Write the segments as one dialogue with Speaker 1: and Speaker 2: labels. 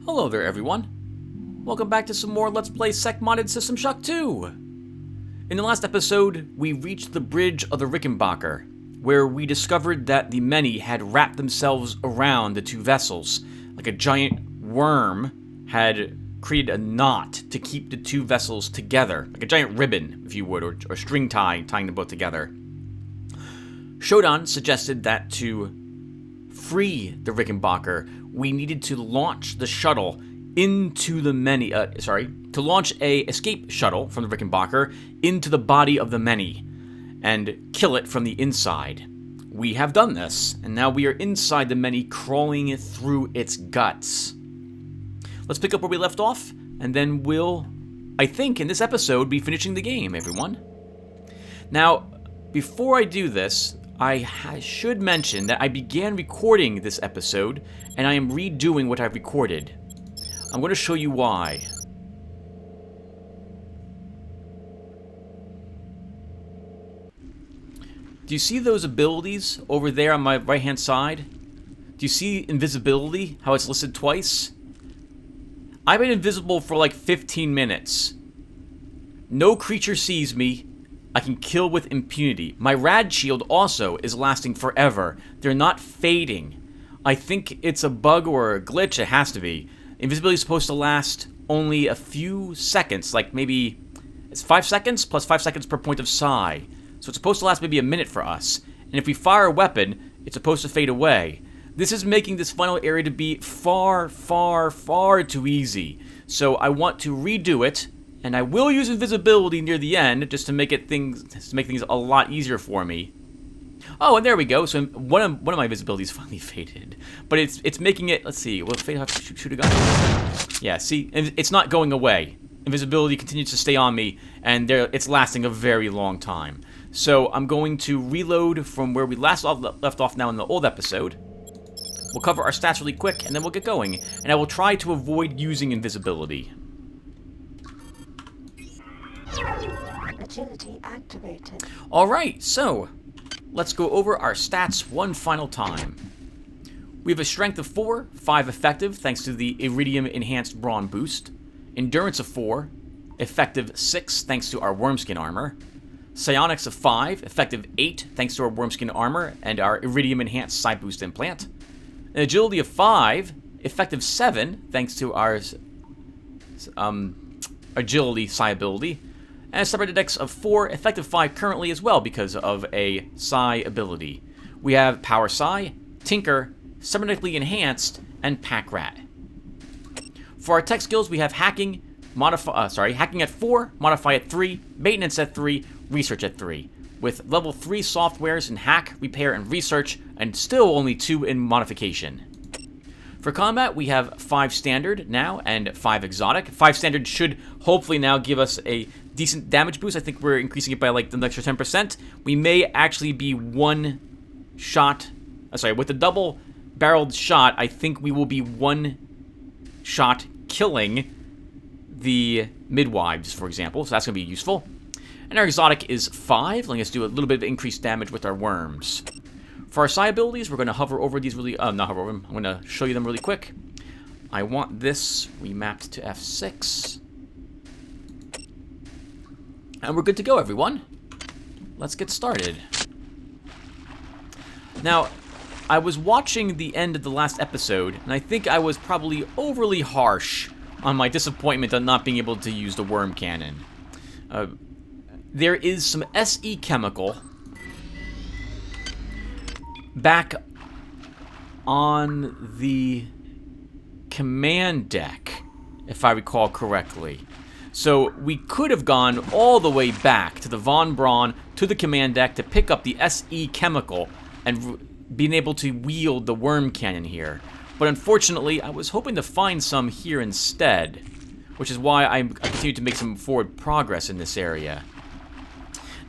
Speaker 1: Hello there, everyone. Welcome back to some more Let's Play Secmod System Shock 2. In the last episode, we reached the bridge of the Rickenbacker, where we discovered that the many had wrapped themselves around the two vessels, like a giant worm had created a knot to keep the two vessels together, like a giant ribbon, if you would, or string tying them both together. Shodan suggested that to free the Rickenbacker, we needed to launch the shuttle into the many, to launch a escape shuttle from the Rickenbacker into the body of the many and kill it from the inside. We have done this, and now we are inside the many, crawling through its guts. Let's pick up where we left off, and then we'll, I think, in this episode, be finishing the game, everyone. Now, before I do this, I should mention that I began recording this episode, and I am redoing what I've recorded. I'm going to show you why. Do you see those abilities over there on my right-hand side? Do you see invisibility, how it's listed twice? I've been invisible for like 15 minutes. No creature sees me. I can kill with impunity. My rad shield also is lasting forever. They're not fading. I think it's a bug or a glitch. It has to be. Invisibility is supposed to last only a few seconds, like maybe it's 5 seconds plus 5 seconds per point of psi. So it's supposed to last maybe a minute for us. And if we fire a weapon, it's supposed to fade away. This is making this final area to be far, far, far too easy. So I want to redo it. And I will use invisibility near the end just to make things a lot easier for me. Oh, and there we go. So one of my visibilities finally faded, but it's making it. Let's see. Will it fade? Have to shoot a gun? Yeah. See, it's not going away. Invisibility continues to stay on me, and it's lasting a very long time. So I'm going to reload from where we left off now in the old episode. We'll cover our stats really quick, and then we'll get going. And I will try to avoid using invisibility.
Speaker 2: Agility activated.
Speaker 1: Alright, so let's go over our stats one final time. We have a strength of 4, 5 effective thanks to the Iridium Enhanced Brawn boost. Endurance of 4, effective 6 thanks to our Wormskin armor. Psionics of 5, effective 8 thanks to our Wormskin armor and our Iridium Enhanced Psi boost implant. An agility of 5, effective 7 thanks to our agility psi ability. And a separate index of 4, effective 5 currently as well because of a psi ability. We have Power Psi, Tinker, Cybernetically Enhanced, and Pack Rat. For our tech skills, we have Hacking, Hacking at 4, Modify at 3, Maintenance at 3, Research at 3. With level 3 softwares in Hack, Repair, and Research, and still only 2 in Modification. For combat, we have 5 standard now and 5 exotic. 5 standard should hopefully now give us a decent damage boost. I think we're increasing it by like the extra 10%. We may actually be one shot. With the double barreled shot, I think we will be one shot killing the midwives, for example. So that's going to be useful. And our exotic is 5, letting us do a little bit of increased damage with our worms. For our psi abilities, we're going to hover over these really... not hover over them. I'm going to show you them really quick. I want this remapped to F6. And we're good to go, everyone. Let's get started. Now, I was watching the end of the last episode, and I think I was probably overly harsh on my disappointment on not being able to use the worm cannon. There is some SE chemical back on the command deck, if I recall correctly. So we could have gone all the way back to the Von Braun, to the command deck to pick up the SE chemical and being able to wield the worm cannon here. But unfortunately, I was hoping to find some here instead, which is why I continue to make some forward progress in this area.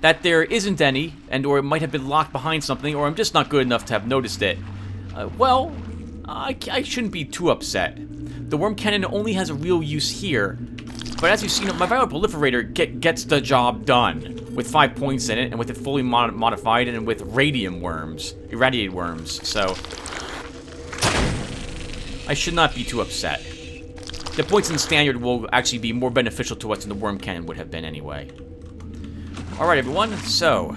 Speaker 1: That there isn't any, or it might have been locked behind something, or I'm just not good enough to have noticed it. Well, I shouldn't be too upset. The worm cannon only has a real use here, but as you've seen, my viral proliferator gets the job done, with 5 points in it, and with it fully modified, and with irradiated worms, so I should not be too upset. The points in standard will actually be more beneficial to us than the worm cannon would have been anyway. Alright, everyone, so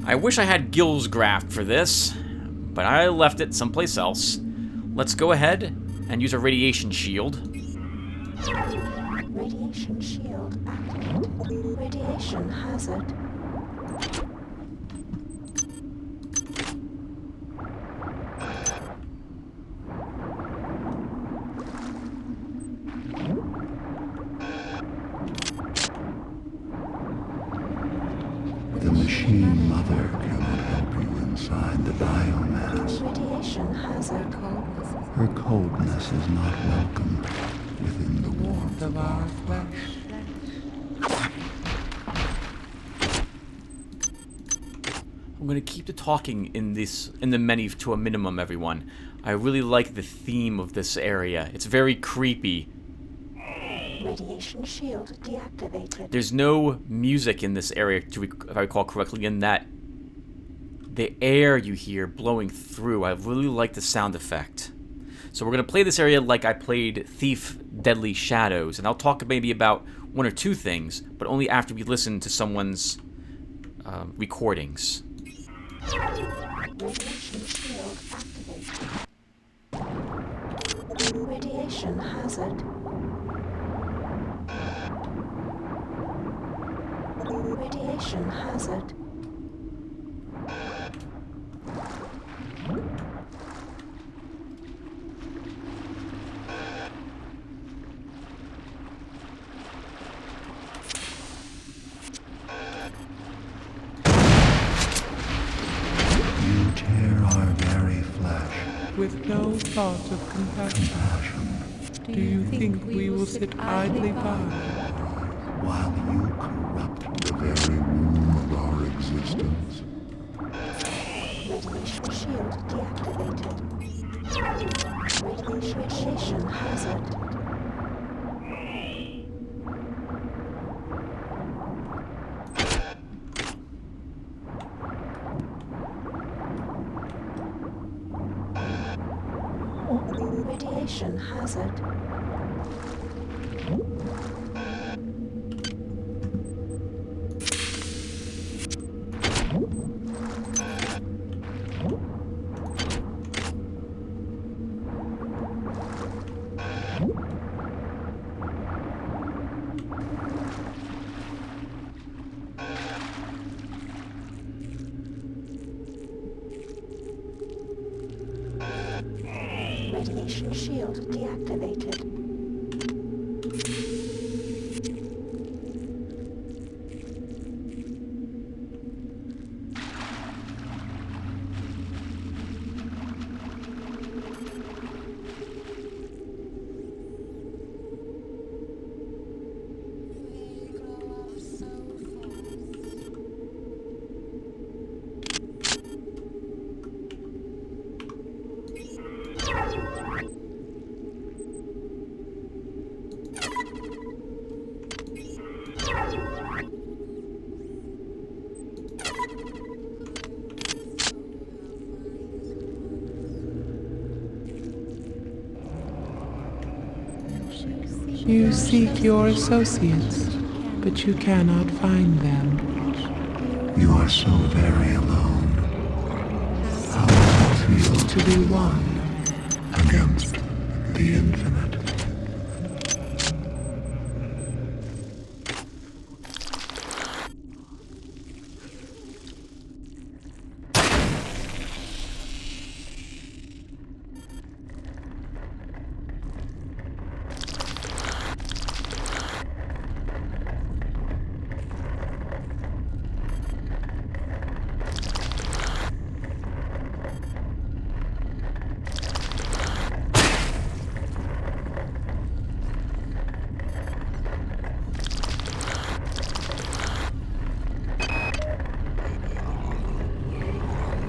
Speaker 1: I wish I had Gill's graft for this, but I left it someplace else. Let's go ahead and use a radiation shield.
Speaker 2: Radiation shield activated. Radiation hazard.
Speaker 3: The machine mother cannot help you inside the biomass.
Speaker 2: Radiation hazard.
Speaker 3: Her coldness is not welcome within the warmth of our flesh.
Speaker 1: I'm going to keep the talking in the menu to a minimum, everyone. I really like the theme of this area. It's very creepy.
Speaker 2: Radiation shield deactivated.
Speaker 1: There's no music in this area, if I recall correctly, in that the air you hear blowing through. I really like the sound effect. So we're going to play this area like I played Thief Deadly Shadows, and I'll talk maybe about one or two things, but only after we listen to someone's recordings.
Speaker 2: Radiation shield activated. Radiation hazard. Radiation hazard.
Speaker 3: You tear our very flesh.
Speaker 4: With no thought of compassion. Do you think we will sit idly by?
Speaker 3: While you corrupt the very womb of our existence.
Speaker 2: Radiation shield deactivated. Radiation hazard. Radiation hazard. Radiation shield deactivated.
Speaker 4: You seek your associates, but you cannot find them.
Speaker 3: You are so very alone. How does it feel
Speaker 4: To be one.
Speaker 3: against the infinite?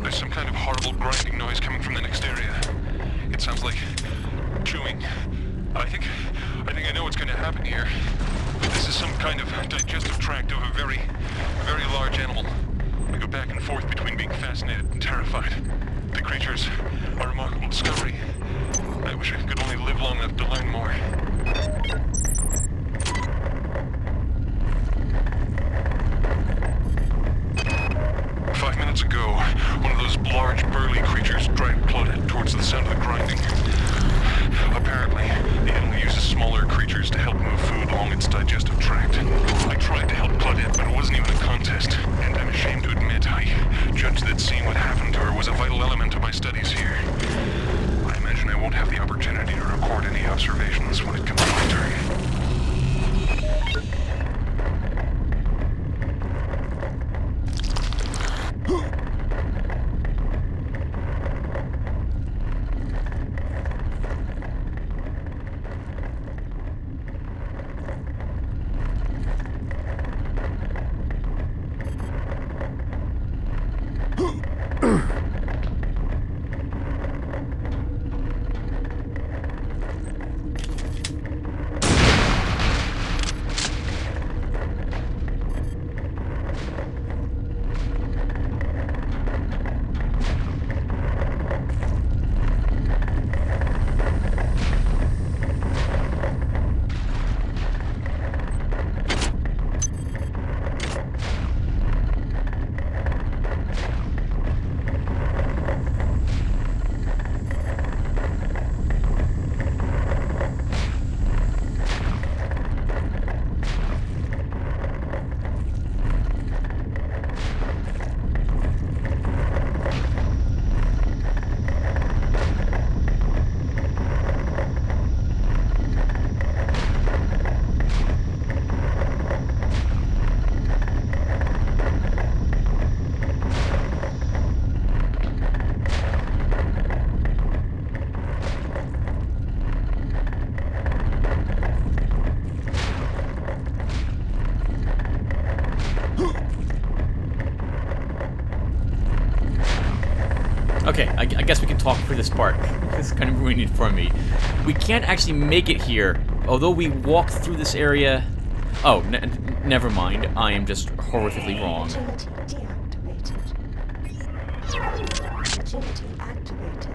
Speaker 5: There's some kind of horrible grinding noise coming from the next area. It sounds like chewing. I think I know what's going to happen here. This is some kind of digestive tract of a very, very large animal. I go back and forth between being fascinated and terrified. The creature's a remarkable discovery. I wish I could only live long enough to learn more. opportunity to record any observations when it comes to my turn.
Speaker 1: Okay, I guess we can talk for this part. It's kind of ruining it for me. We can't actually make it here, although we walk through this area. Oh, never mind. I am just horrifically wrong.
Speaker 2: Agility deactivated. Agility activated.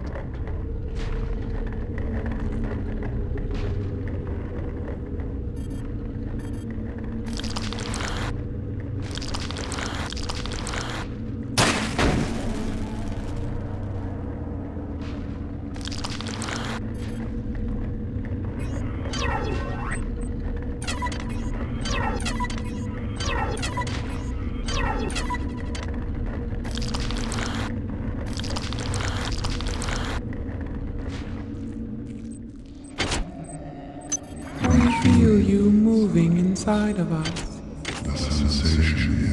Speaker 4: We feel you moving inside of us.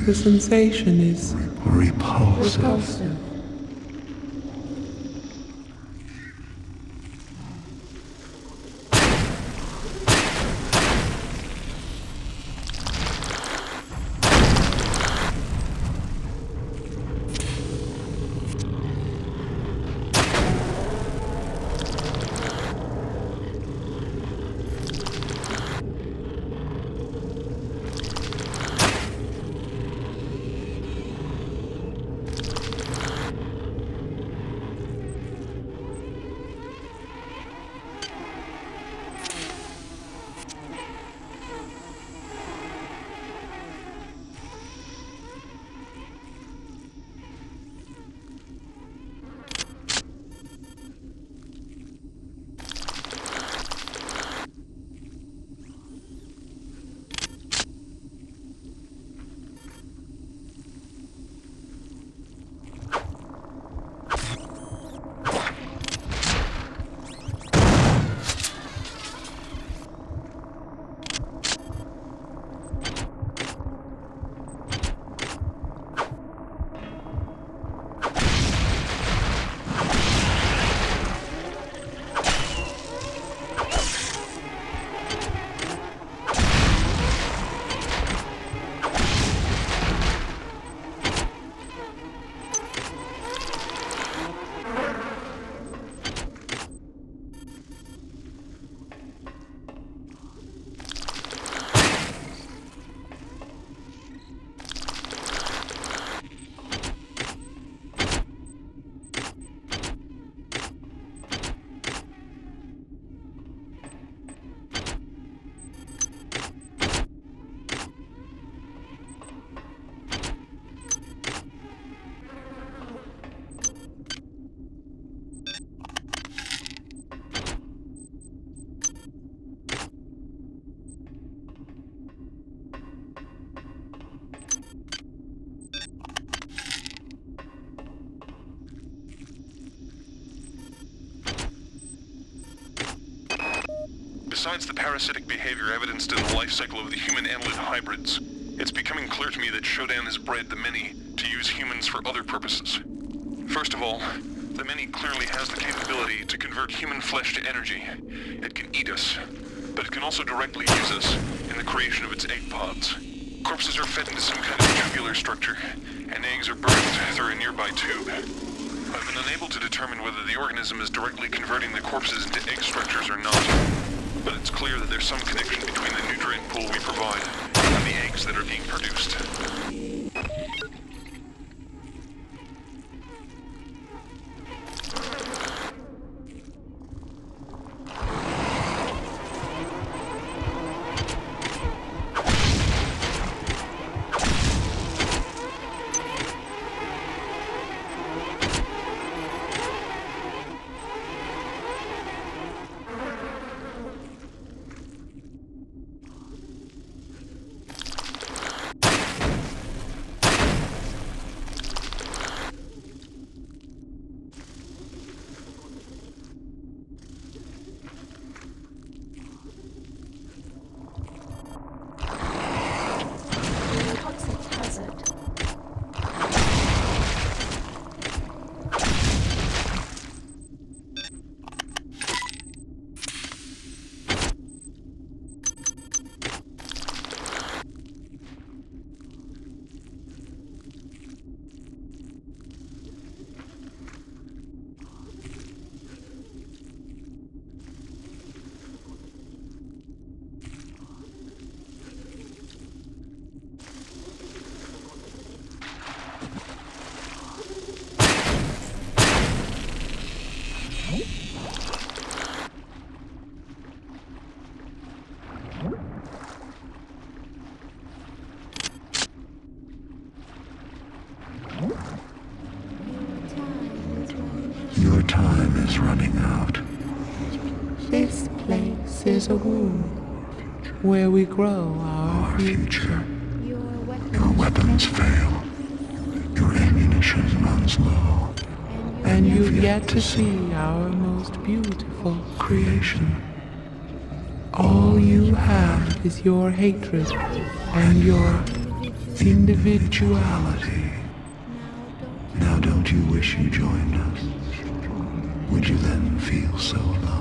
Speaker 4: The sensation is
Speaker 3: repulsive.
Speaker 4: repulsive.
Speaker 5: Besides the parasitic behavior evidenced in the life cycle of the human annelid hybrids, it's becoming clear to me that Shodan has bred the many to use humans for other purposes. First of all, the many clearly has the capability to convert human flesh to energy. It can eat us, but it can also directly use us in the creation of its egg pods. Corpses are fed into some kind of tubular structure, and eggs are birthed through a nearby tube. I've been unable to determine whether the organism is directly converting the corpses into egg structures or not, but it's clear that there's some connection between the nutrient pool we provide and the eggs that are being produced.
Speaker 3: Your time is running out.
Speaker 4: This place is a womb where we grow our future.
Speaker 3: Your weapons fail. Your ammunition runs low.
Speaker 4: And you've yet to see our most beautiful creation. All you have is your hatred and your individuality.
Speaker 3: Now don't you wish you joined us? Would you then feel so alone?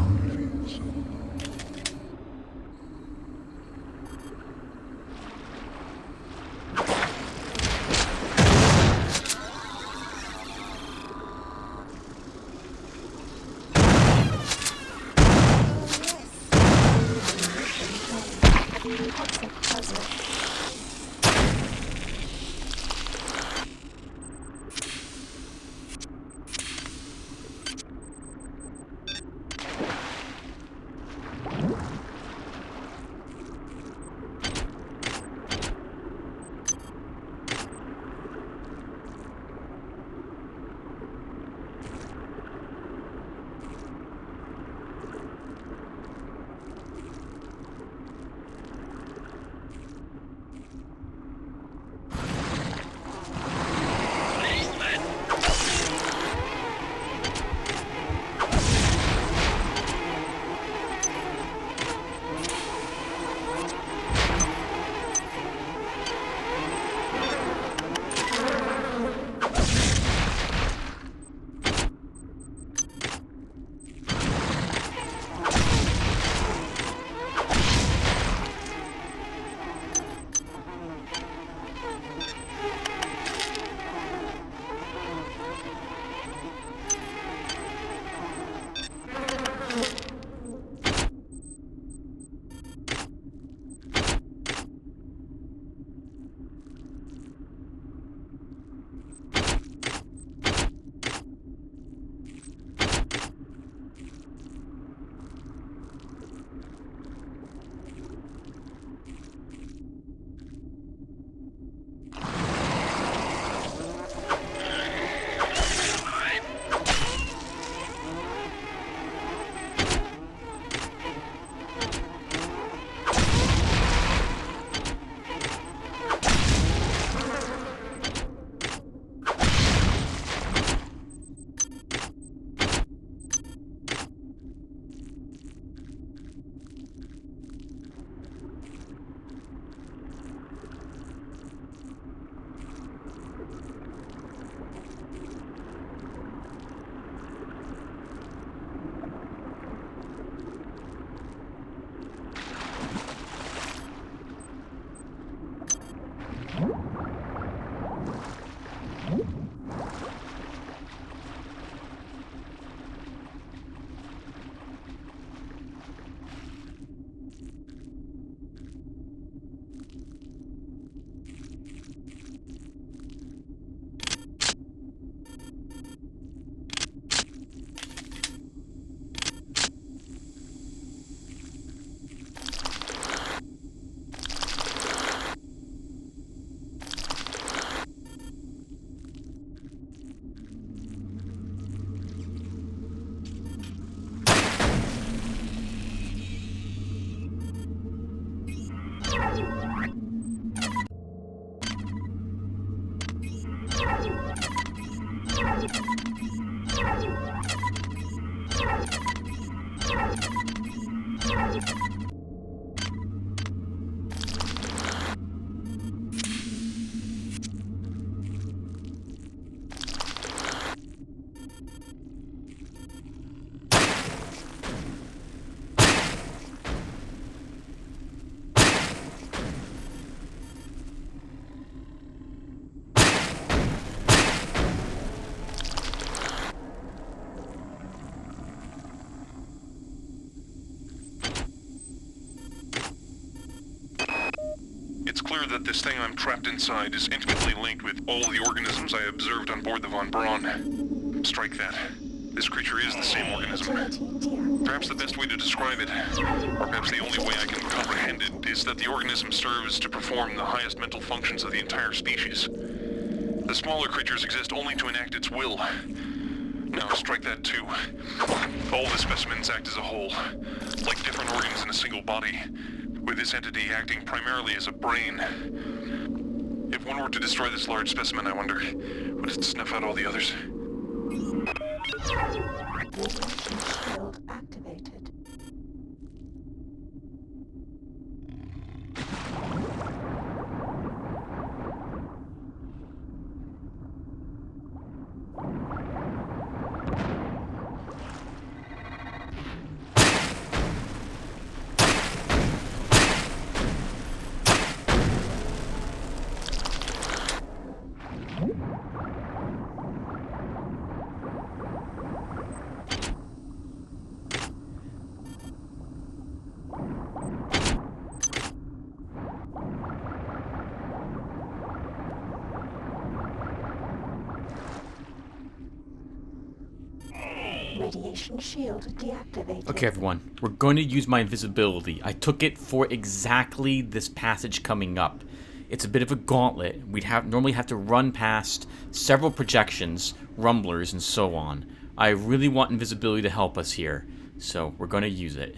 Speaker 5: It's clear that this thing I'm trapped inside is intimately linked with all the organisms I observed on board the Von Braun. Strike that. This creature is the same organism.
Speaker 2: Utility deactivated.
Speaker 5: Perhaps the best way to describe it, or perhaps the only way I can comprehend it, is that the organism serves to perform the highest mental functions of the entire species. The smaller creatures exist only to enact its will. Now strike that too. All the specimens act as a whole, like different organs in a single body, with this entity acting primarily as a brain. If one were to destroy this large specimen, I wonder, would it snuff out all the others?
Speaker 2: Radiation shield activated. Radiation shield deactivated.
Speaker 1: Okay, everyone. We're going to use my invisibility. I took it for exactly this passage coming up. It's a bit of a gauntlet. We'd normally have to run past several projections, rumblers, and so on. I really want invisibility to help us here, so we're going to use it.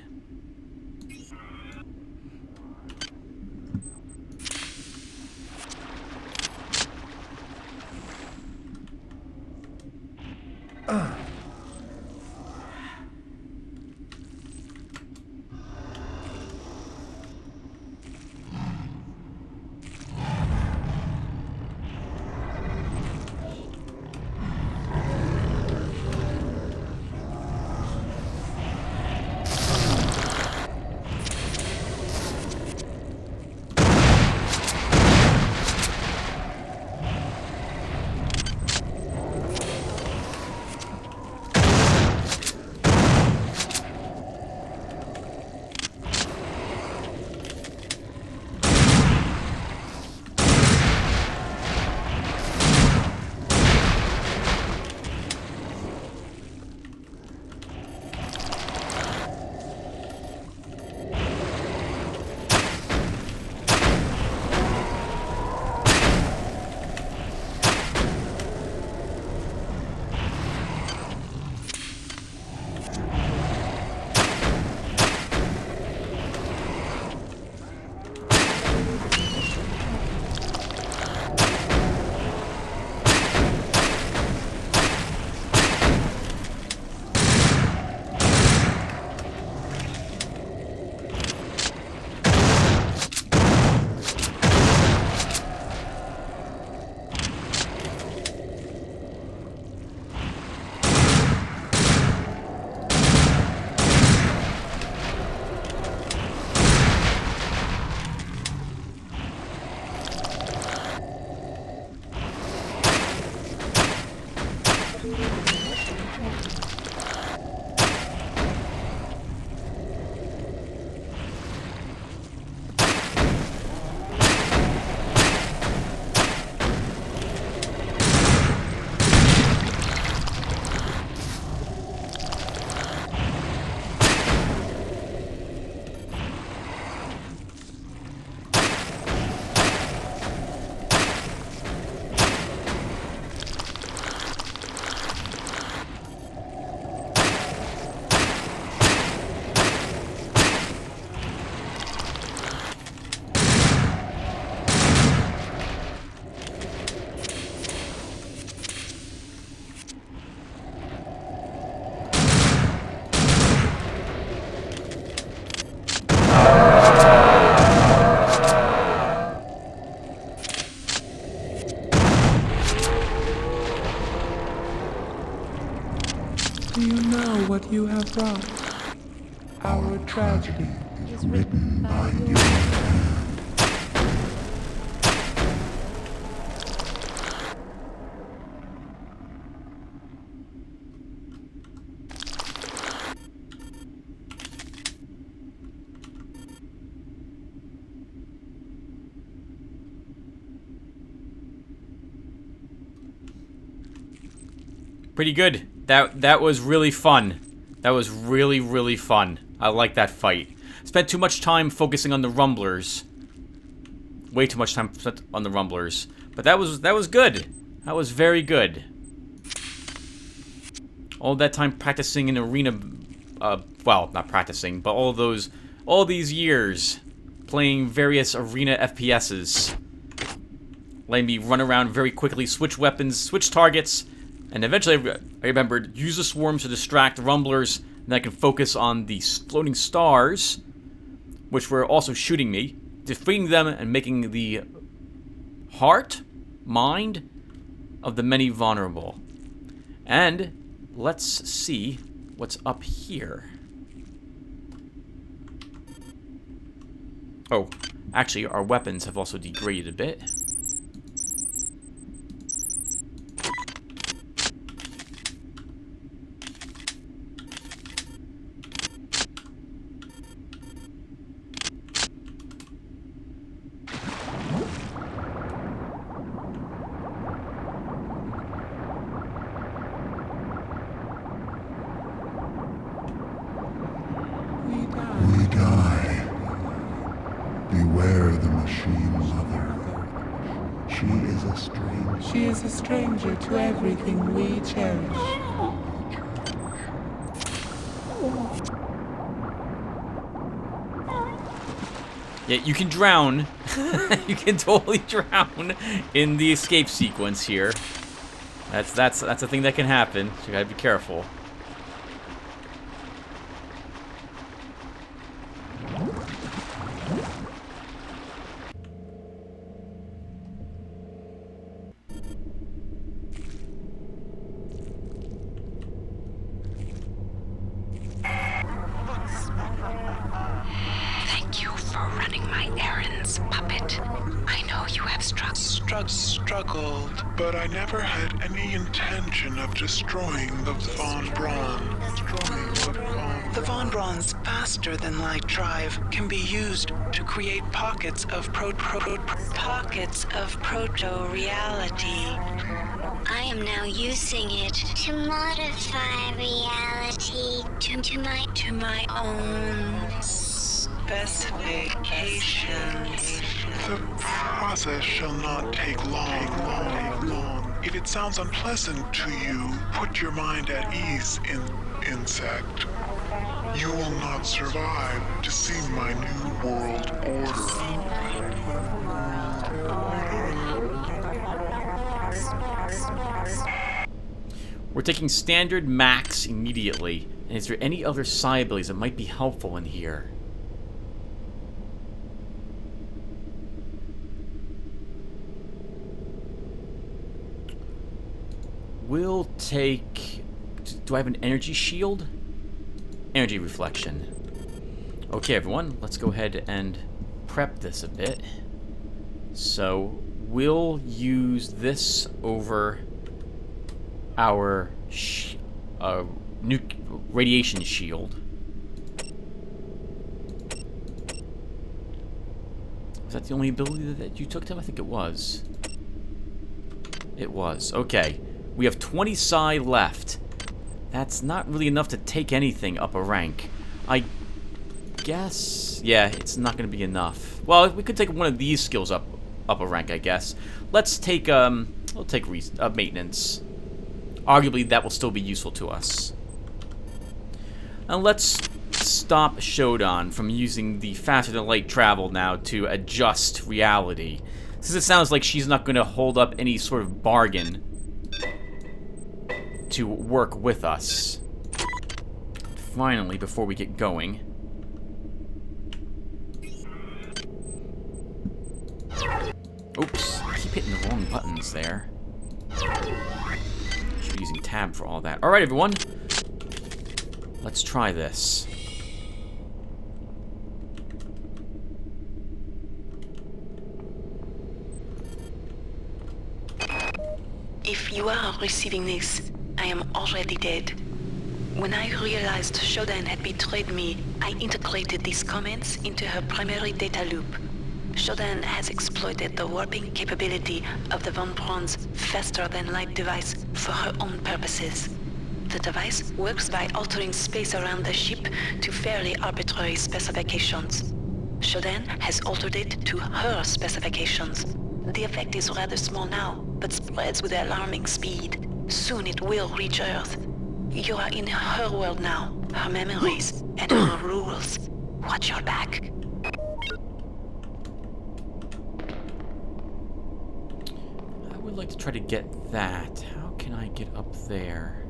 Speaker 4: you have wrought. Our tragedy
Speaker 3: is written by you.
Speaker 1: Pretty good. That was really fun. That was really, really fun. I like that fight. Spent too much time focusing on the rumblers. Way too much time spent on the rumblers. But that was good. That was very good. All that time practicing in arena, well, not practicing, but all these years playing various arena FPSs. Letting me run around very quickly, switch weapons, switch targets, and eventually I remembered, use the swarms to distract rumblers, and I can focus on the floating stars, which were also shooting me, defeating them and making the mind of the many vulnerable. And let's see what's up here. Oh, actually, our weapons have also degraded a bit.
Speaker 3: We die. Beware the machine mother.
Speaker 4: She is a stranger to everything we cherish.
Speaker 1: Yeah, you can drown. You can totally drown in the escape sequence here. That's a thing that can happen. So you gotta be careful.
Speaker 6: Thank you for running my errands, puppet. I know you have struggled,
Speaker 5: But I never had any intention of destroying the Von Braun.
Speaker 6: The Von Braun's faster-than-light drive can be used to create pockets of proto-reality.
Speaker 7: I am now using it to modify reality
Speaker 6: To my own specifications.
Speaker 5: The process shall not take long. If it sounds unpleasant to you, put your mind at ease, insect. You will not survive to see my new world order.
Speaker 1: We're taking standard max immediately. And is there any other side abilities that might be helpful in here? We'll take... Do I have an energy shield? Energy reflection. Okay, everyone, let's go ahead and prep this a bit. So, we'll use this over our radiation shield. Was that the only ability that you took, Tim? I think it was. It was. Okay. We have 20 psi left. That's not really enough to take anything up a rank. I guess... Yeah, it's not going to be enough. Well, we could take one of these skills up a rank, I guess. Let's take, we'll take maintenance. Arguably, that will still be useful to us. And let's stop Shodan from using the faster-than-light travel now to adjust reality. Since it sounds like she's not going to hold up any sort of bargain to work with us. Finally, before we get going. Oops, I keep hitting the wrong buttons there. Should be using tab for all that. Alright, everyone. Let's try this.
Speaker 6: If you are receiving this, I am already dead. When I realized Shodan had betrayed me, I integrated these comments into her primary data loop. Shodan has exploited the warping capability of the Von Braun's faster-than-light device for her own purposes. The device works by altering space around the ship to fairly arbitrary specifications. Shodan has altered it to her specifications. The effect is rather small now, but spreads with alarming speed. Soon it will reach Earth. You are in her world now, her memories, and her rules. Watch your back.
Speaker 1: I would like to try to get that. How can I get up there?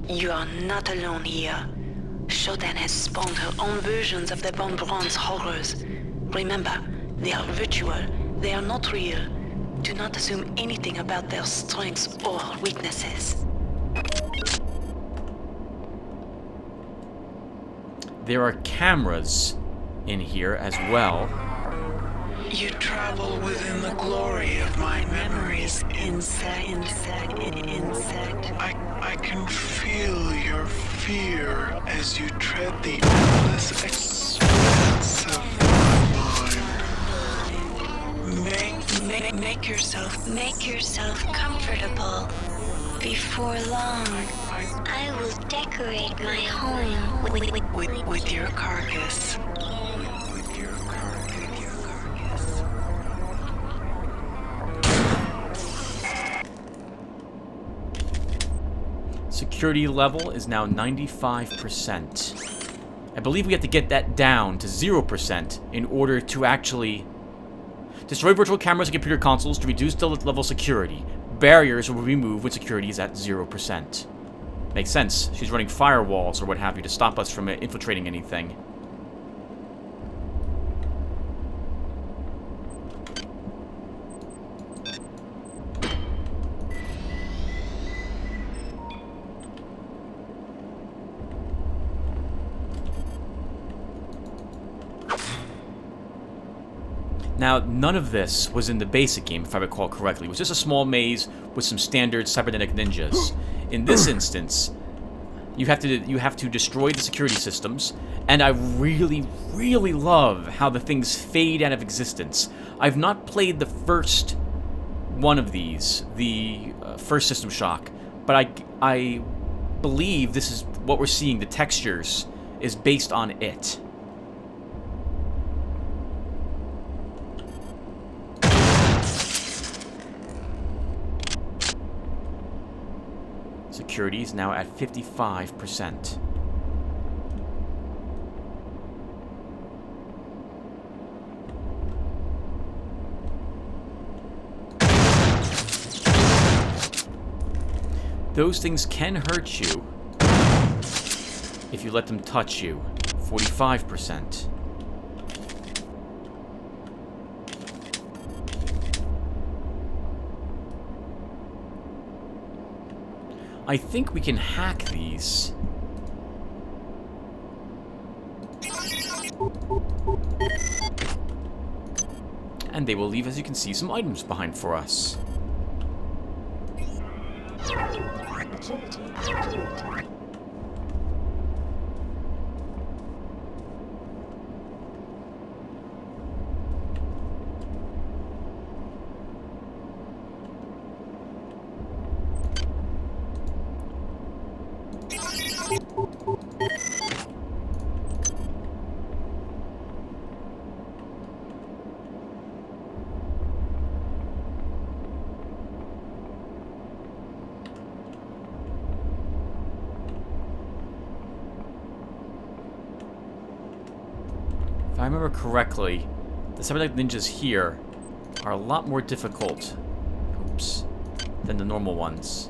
Speaker 6: You are not alone here. Shodan has spawned her own versions of the Von Braun's horrors. Remember, they are virtual. They are not real. Do not assume anything about their strengths or weaknesses.
Speaker 1: There are cameras in here as well.
Speaker 6: You travel within the glory of my memories, insect. I can feel your fear as you tread the endless expanse of my mind. Make yourself
Speaker 7: comfortable. Before long, I will decorate my home
Speaker 6: with your carcass.
Speaker 1: Security level is now 95%. I believe we have to get that down to 0% in order to actually destroy virtual cameras and computer consoles to reduce the level of security. Barriers will be removed when security is at 0%. Makes sense. She's running firewalls or what have you to stop us from infiltrating anything. Now, none of this was in the basic game, if I recall correctly. It was just a small maze with some standard cybernetic ninjas. In this instance, you have to destroy the security systems, and I really, really love how the things fade out of existence. I've not played the first one of these, the first System Shock, but I believe this is what we're seeing. The textures is based on it. Security is now at 55%. Those things can hurt you if you let them touch you. 45%. I think we can hack these. And they will leave, as you can see, some items behind for us.
Speaker 2: Agility activated.
Speaker 1: If I remember correctly, the cybernetic ninjas here are a lot more difficult, oops, than the normal ones.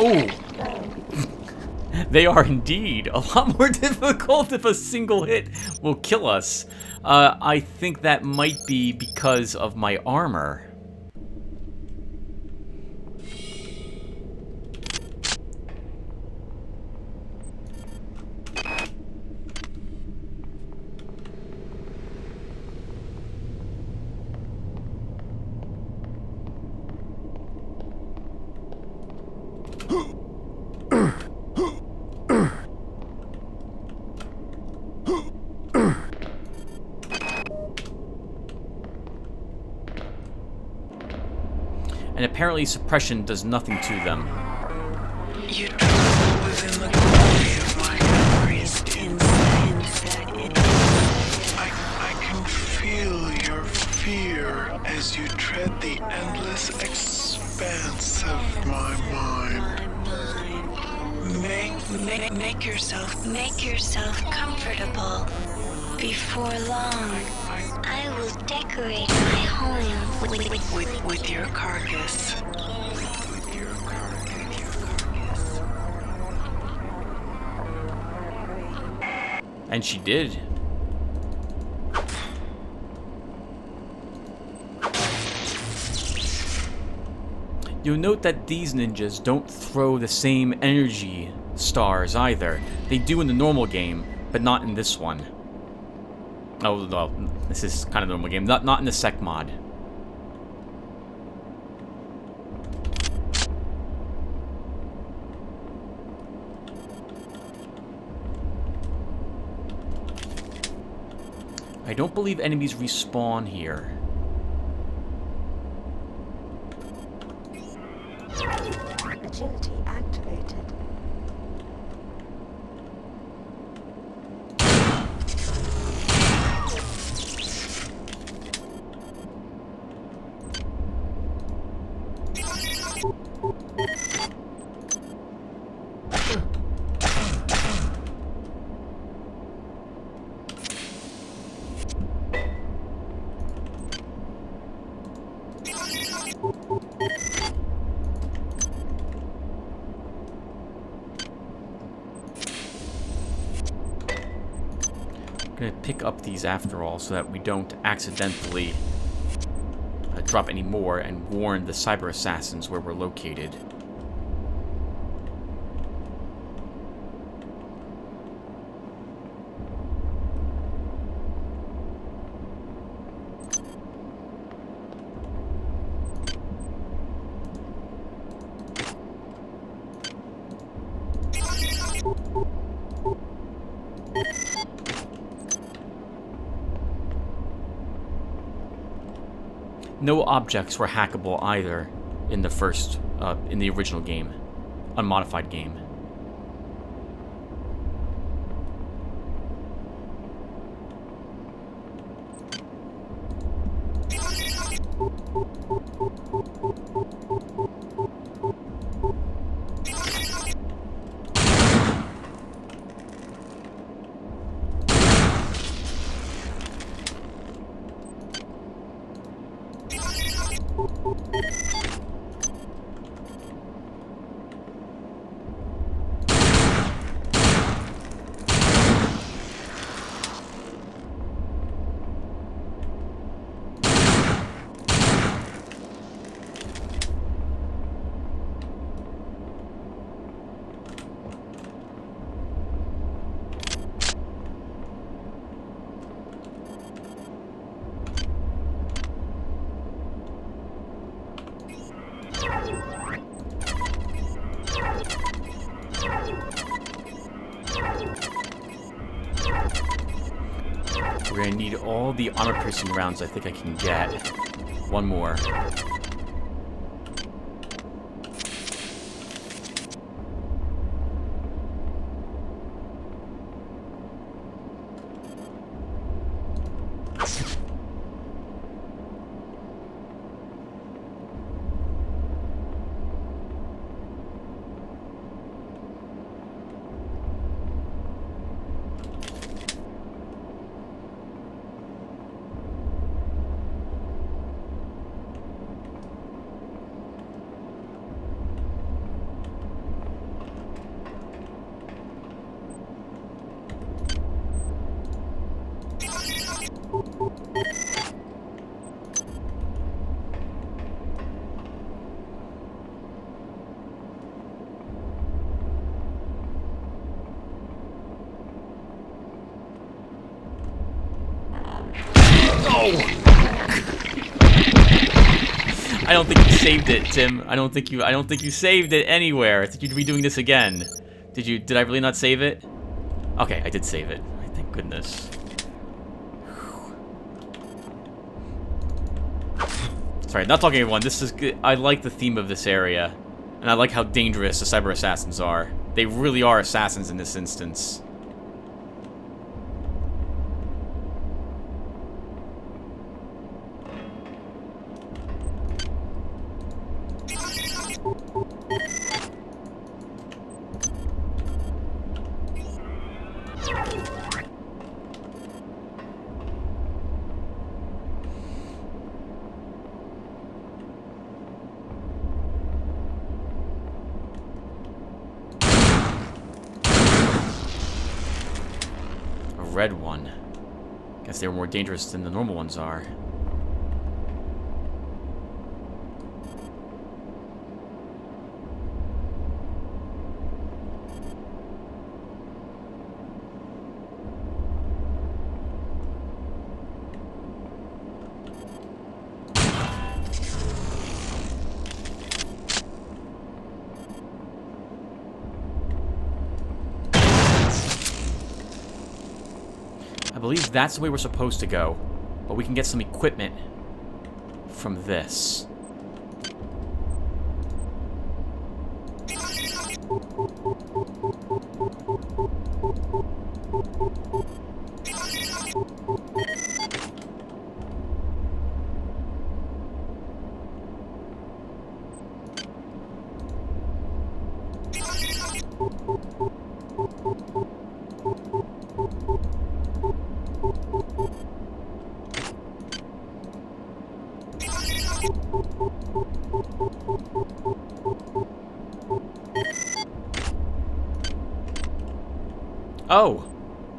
Speaker 1: Oh! They are indeed a lot more difficult if a single hit will kill us. I think that might be because of my armor. And apparently suppression does nothing to them.
Speaker 8: You dwell within the glory of my memories. I can feel your fear as you tread the endless expanse of my mind.
Speaker 6: Make yourself comfortable. Before long,
Speaker 7: I will decorate my home
Speaker 6: with your carcass.
Speaker 1: And she did. You'll note that these ninjas don't throw the same energy stars either. They do in the normal game, but not in this one. Oh, well, this is kind of the normal game. Not in the Secmod. I don't believe enemies respawn here.
Speaker 2: Agility activated.
Speaker 1: I'm gonna pick up these after all so that we don't accidentally drop any more and warn the cyber assassins where we're located. No objects were hackable either in the original game, unmodified game. We're gonna need all the armor-piercing rounds I think I can get. One more. I don't think you saved it, Tim. I don't think you saved it anywhere. I think you'd be doing this again. Did I really not save it? Okay, I did save it. Thank goodness. Sorry, not talking to everyone. This is good. I like the theme of this area. And I like how dangerous the cyber assassins are. They really are assassins in this instance. Red one. Guess they were more dangerous than the normal ones are. I believe that's the way we're supposed to go, but we can get some equipment from this. Oh,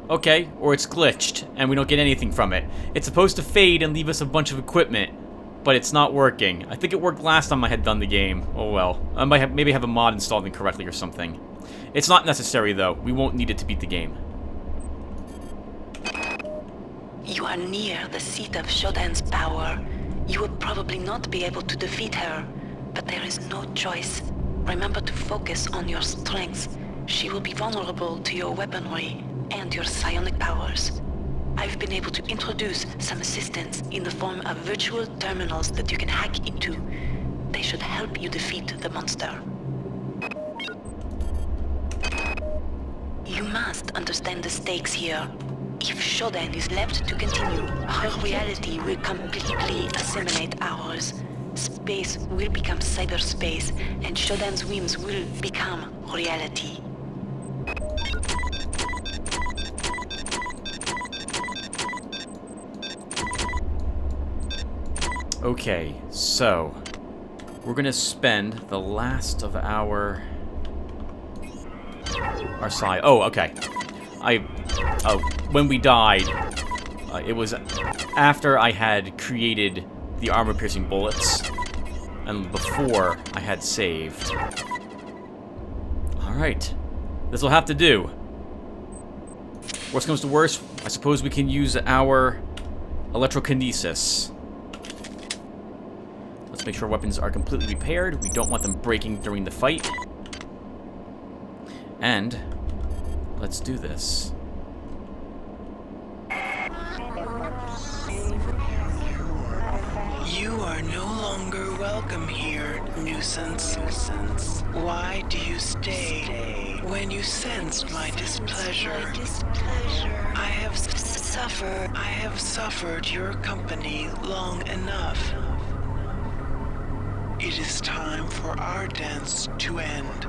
Speaker 1: okay, or it's glitched, and we don't get anything from it. It's supposed to fade and leave us a bunch of equipment, but it's not working. I think it worked last time I had done the game. Oh well. I might have, maybe have a mod installed incorrectly or something. It's not necessary, though. We won't need it to beat the game.
Speaker 6: You are near the seat of Shodan's power. You will probably not be able to defeat her, but there is no choice. Remember to focus on your strengths. She will be vulnerable to your weaponry and your psionic powers. I've been able to introduce some assistance in the form of virtual terminals that you can hack into. They should help you defeat the monster. You must understand the stakes here. If Shodan is left to continue, her reality will completely assimilate ours. Space will become cyberspace, and Shodan's whims will become reality.
Speaker 1: Okay, so we're gonna spend the last of our side. Oh, okay. When we died, it was after I had created the armor-piercing bullets, and before I had saved. All right, this will have to do. Worst comes to worst, I suppose we can use our electrokinesis. Let's make sure weapons are completely repaired. We don't want them breaking during the fight. And let's do this.
Speaker 8: You are no longer welcome here, nuisance. Why do you stay when you sense my displeasure? I have suffered your company long enough. It is time for our dance to end.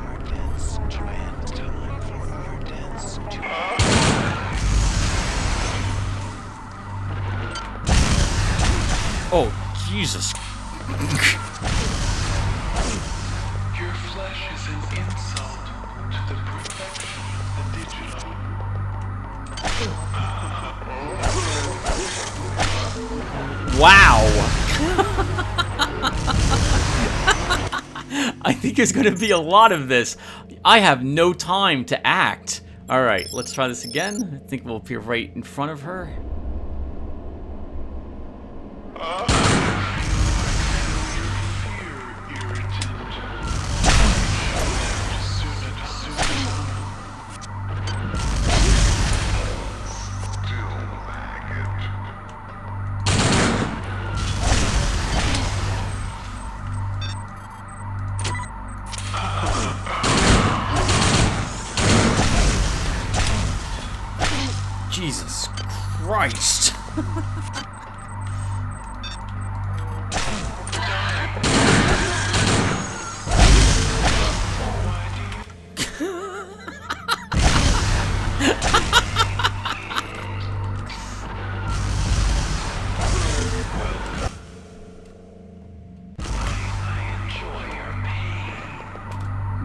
Speaker 1: Oh, Jesus.
Speaker 8: Your flesh is an insult to the perfection of the digital.
Speaker 1: Wow. I think there's going to be a lot of this. I have no time to act. All right, let's try this again. I think we'll appear right in front of her. Jesus Christ.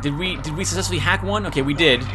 Speaker 1: Did we successfully hack one? Okay, we did.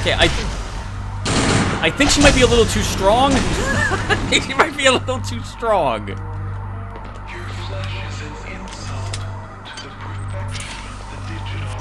Speaker 1: Okay, I think she might be a little too strong. She might be a little too strong.
Speaker 4: Your flesh is an insult to the perfection of the digital.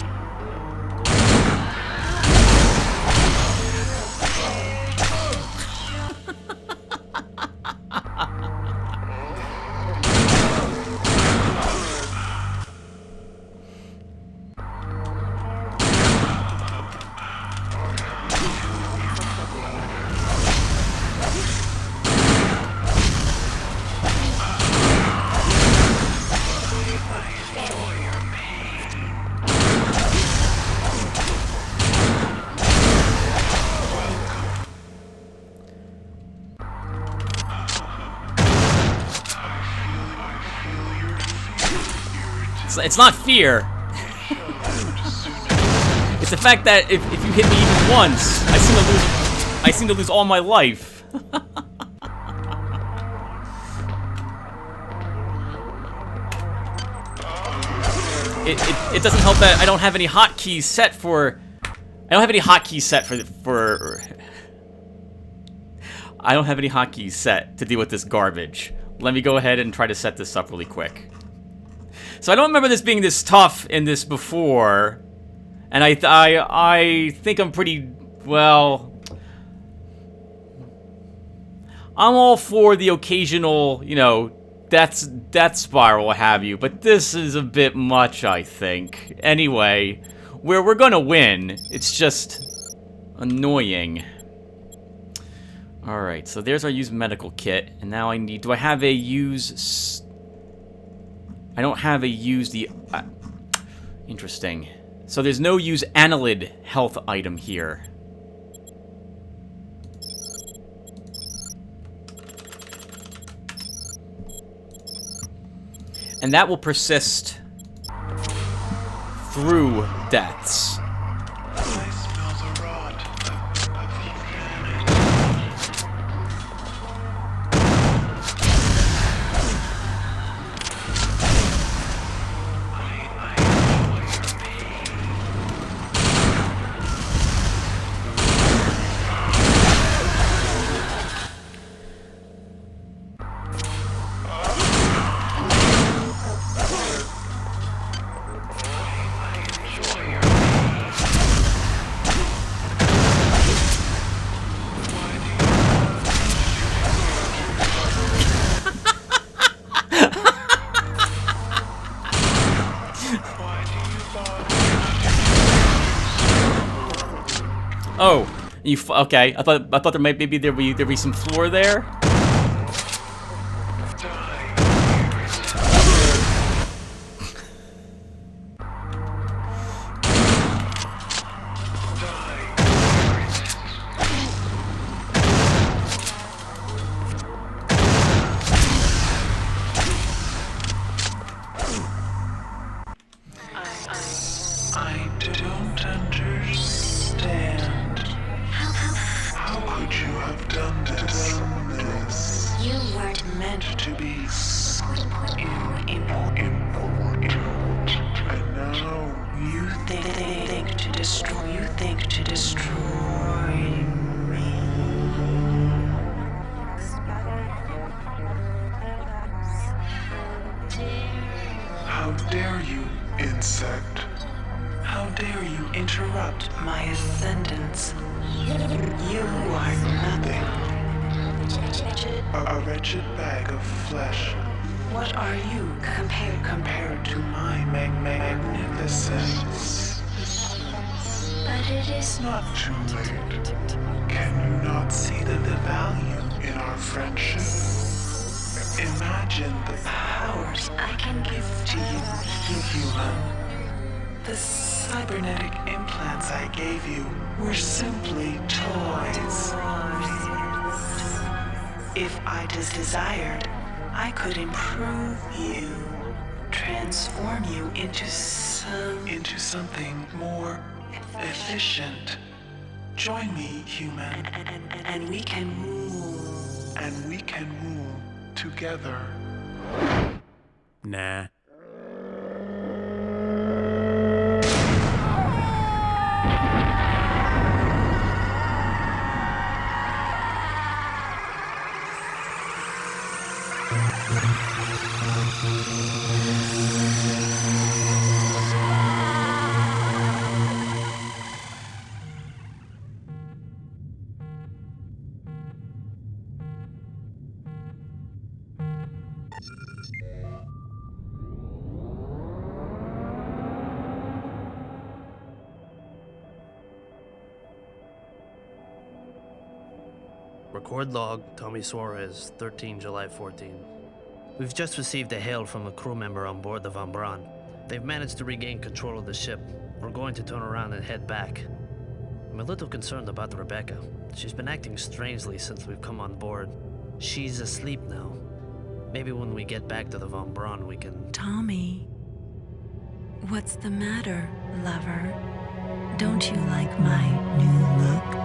Speaker 1: It's not fear. It's the fact that if you hit me even once, I seem to lose all my life. It doesn't help that I don't have any hotkeys set for. I don't have any hotkeys set for. I don't have any hotkeys set to deal with this garbage. Let me go ahead and try to set this up really quick. So I don't remember this being this tough in this before, and I think I'm pretty well. I'm all for the occasional, you know, death spiral, what have you, but this is a bit much, I think. Anyway, we're gonna win. It's just annoying. All right, so there's our use medical kit, and now I need. Do I have a use? I don't have a use the... interesting. So there's no use annelid health item here. And that will persist through deaths.
Speaker 4: I smell the rot of humanity.
Speaker 1: Oh, you okay? I thought there might maybe there'd be some floor there.
Speaker 4: I don't understand. How could you have done this?
Speaker 7: You weren't meant
Speaker 4: To be important. And now
Speaker 8: You think to destroy. You think to destroy me. How dare you, insect? How dare you interrupt my ascendance? You are nothing. A wretched bag of flesh. What are you compared to my magnificence?
Speaker 7: But it is
Speaker 8: Not too late. Can you not see the value in our friendship? Imagine the powers I can give to you, human. The cybernetic implants I gave you were simply toys. If I desired, I could improve you, transform you into something more efficient. Join me, human, and we can rule. And we can rule together.
Speaker 9: Nah.
Speaker 10: Record log, Tommy Suarez, 13 July 14. We've just received a hail from a crew member on board the Von Braun. They've managed to regain control of the ship. We're going to turn around and head back. I'm a little concerned about Rebecca. She's been acting strangely since we've come on board. She's asleep now. Maybe when we get back to the Von Braun we can...
Speaker 11: Tommy, what's the matter, lover? Don't you like my new look?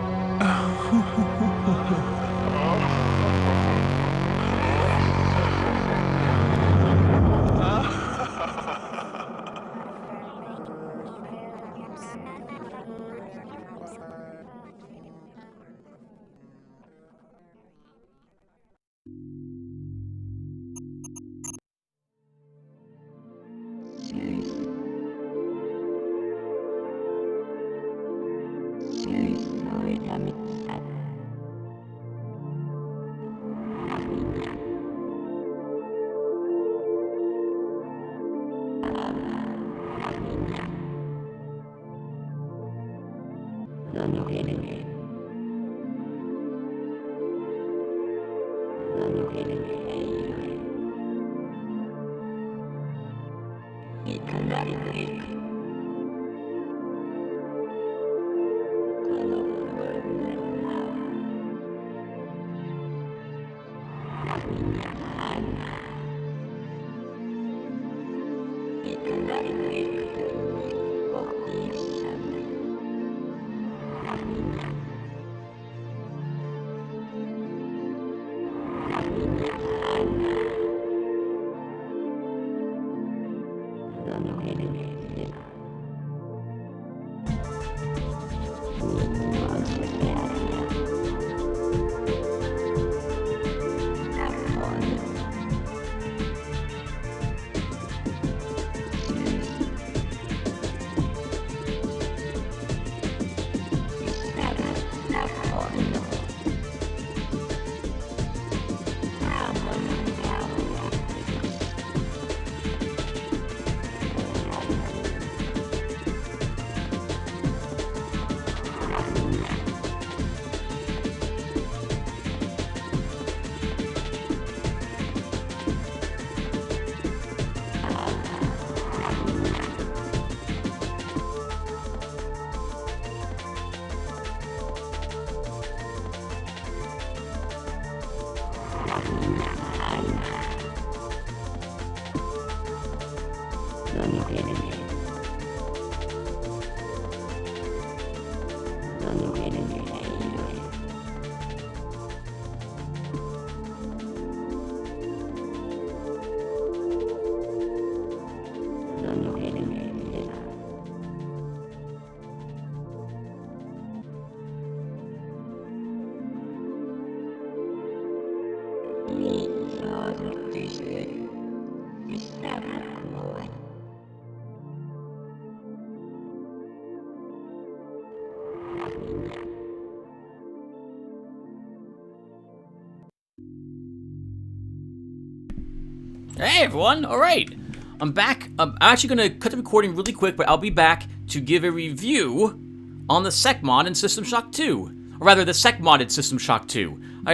Speaker 1: Hey everyone, alright. I'm back. I'm actually going to cut the recording really quick, but I'll be back to give a review on the Secmod in System Shock 2. Or rather, the Secmodded System Shock 2. I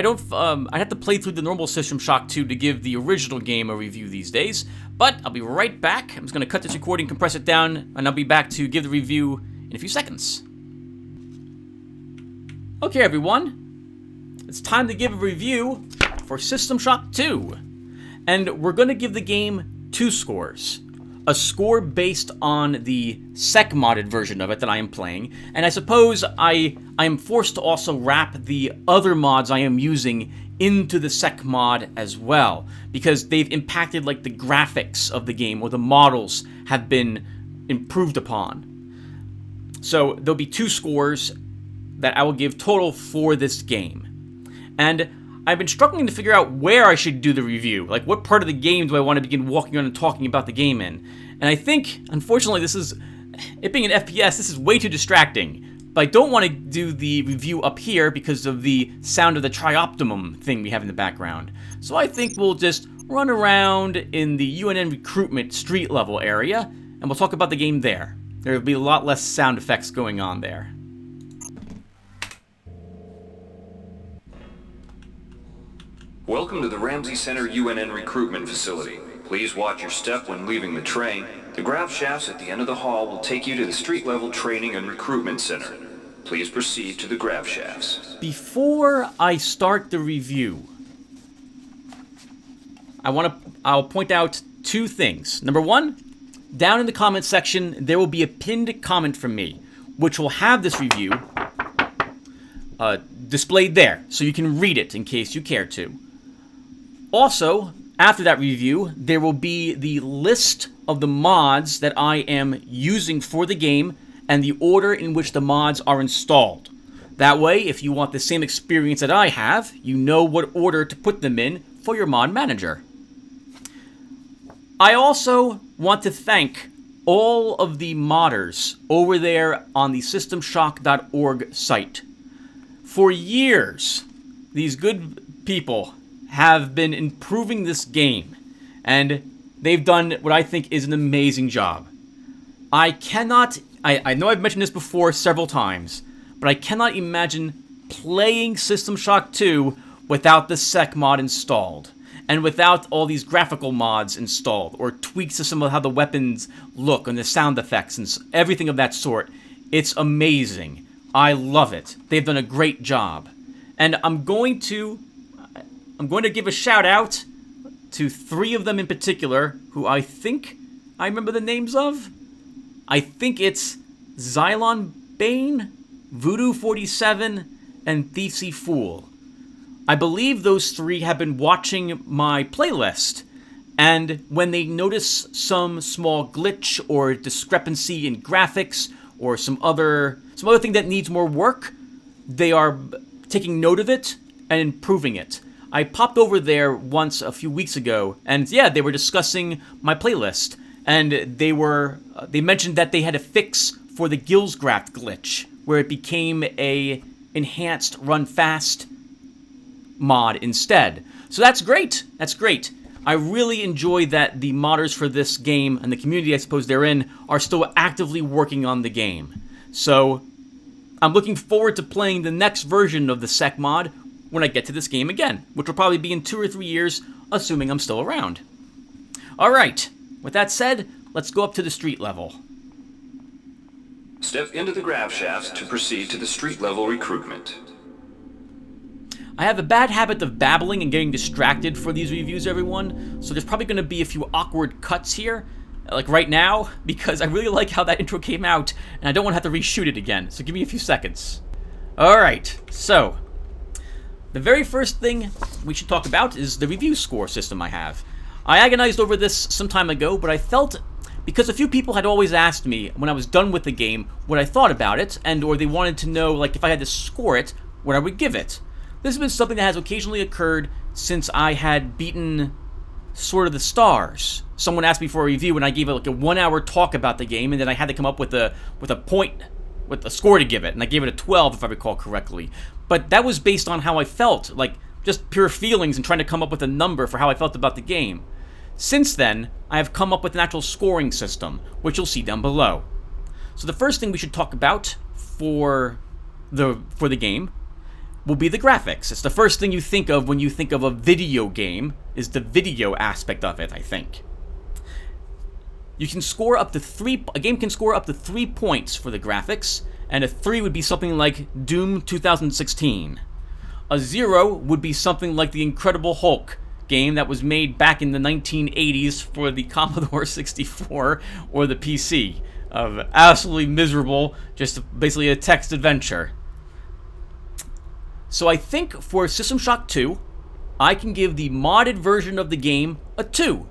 Speaker 1: have to play through the normal System Shock 2 to give the original game a review these days. But I'll be right back. I'm just going to cut this recording, compress it down, and I'll be back to give the review in a few seconds. Okay everyone, it's time to give a review for System Shock 2. And we're going to give the game 2 scores. A score based on the Secmodded version of it that I am playing, and I suppose I am forced to also wrap the other mods I am using into the Secmod as well, because they've impacted like the graphics of the game, or the models have been improved upon. So there'll be 2 scores that I will give total for this game. And I've been struggling to figure out where I should do the review. Like, what part of the game do I want to begin walking around and talking about the game in? And I think, unfortunately, it being an FPS, this is way too distracting. But I don't want to do the review up here because of the sound of the Trioptimum thing we have in the background. So I think we'll just run around in the UNN recruitment street level area, and we'll talk about the game there. There will be a lot less sound effects going on there.
Speaker 9: Welcome to the Ramsey Center UNN recruitment facility. Please watch your step when leaving the train. The grab shafts at the end of the hall will take you to the street-level training and recruitment center. Please proceed to the grab shafts.
Speaker 1: Before I start the review, I'll point out 2 things. Number 1, down in the comment section, there will be a pinned comment from me, which will have this review displayed there, so you can read it in case you care to. Also, after that review, there will be the list of the mods that I am using for the game and the order in which the mods are installed. That way, if you want the same experience that I have, you know what order to put them in for your mod manager. I also want to thank all of the modders over there on the systemshock.org site. For years, these good people have been improving this game, and they've done what I think is an amazing job. I know I've mentioned this before several times, but I cannot imagine playing System Shock 2 without the Secmod installed, and without all these graphical mods installed, or tweaks to some of how the weapons look, and the sound effects, and everything of that sort. It's amazing. I love it. They've done a great job. And I'm going to give a shout out to 3 of them in particular, who I think I remember the names of. I think it's Xylon Bane, Voodoo 47, and Thiefsy Fool. I believe those 3 have been watching my playlist, and when they notice some small glitch or discrepancy in graphics or some other thing that needs more work, they are taking note of it and improving it. I popped over there once a few weeks ago, and yeah, they were discussing my playlist, and they mentioned that they had a fix for the Gillsgraft glitch, where it became a enhanced run fast mod instead. So that's great. That's great. I really enjoy that the modders for this game and the community I suppose they're in are still actively working on the game. So I'm looking forward to playing the next version of the Secmod when I get to this game again, which will probably be in 2 or 3 years, assuming I'm still around. Alright, with that said, let's go up to the street level.
Speaker 9: Step into the grab shafts to proceed to the street-level recruitment.
Speaker 1: I have a bad habit of babbling and getting distracted for these reviews, everyone, so there's probably going to be a few awkward cuts here, like right now, because I really like how that intro came out, and I don't want to have to reshoot it again, so give me a few seconds. Alright, so the very first thing we should talk about is the review score system I have. I agonized over this some time ago, but I felt, because a few people had always asked me when I was done with the game what I thought about it, or they wanted to know, like, if I had to score it, what I would give it. This has been something that has occasionally occurred since I had beaten Sword of the Stars. Someone asked me for a review, and I gave it like a 1-hour talk about the game, and then I had to come up with a score to give it, and I gave it a 12 if I recall correctly. But that was based on how I felt, like just pure feelings and trying to come up with a number for how I felt about the game. Since then, I have come up with an actual scoring system, which you'll see down below. So the first thing we should talk about for the game will be the graphics. It's the first thing you think of when you think of a video game, is the video aspect of it, I think. You can score up to a game can score up to 3 points for the graphics, and a 3 would be something like Doom 2016. A 0 would be something like the Incredible Hulk game that was made back in the 1980s for the Commodore 64 or the PC. Absolutely miserable, just basically a text adventure. So I think for System Shock 2, I can give the modded version of the game a 2.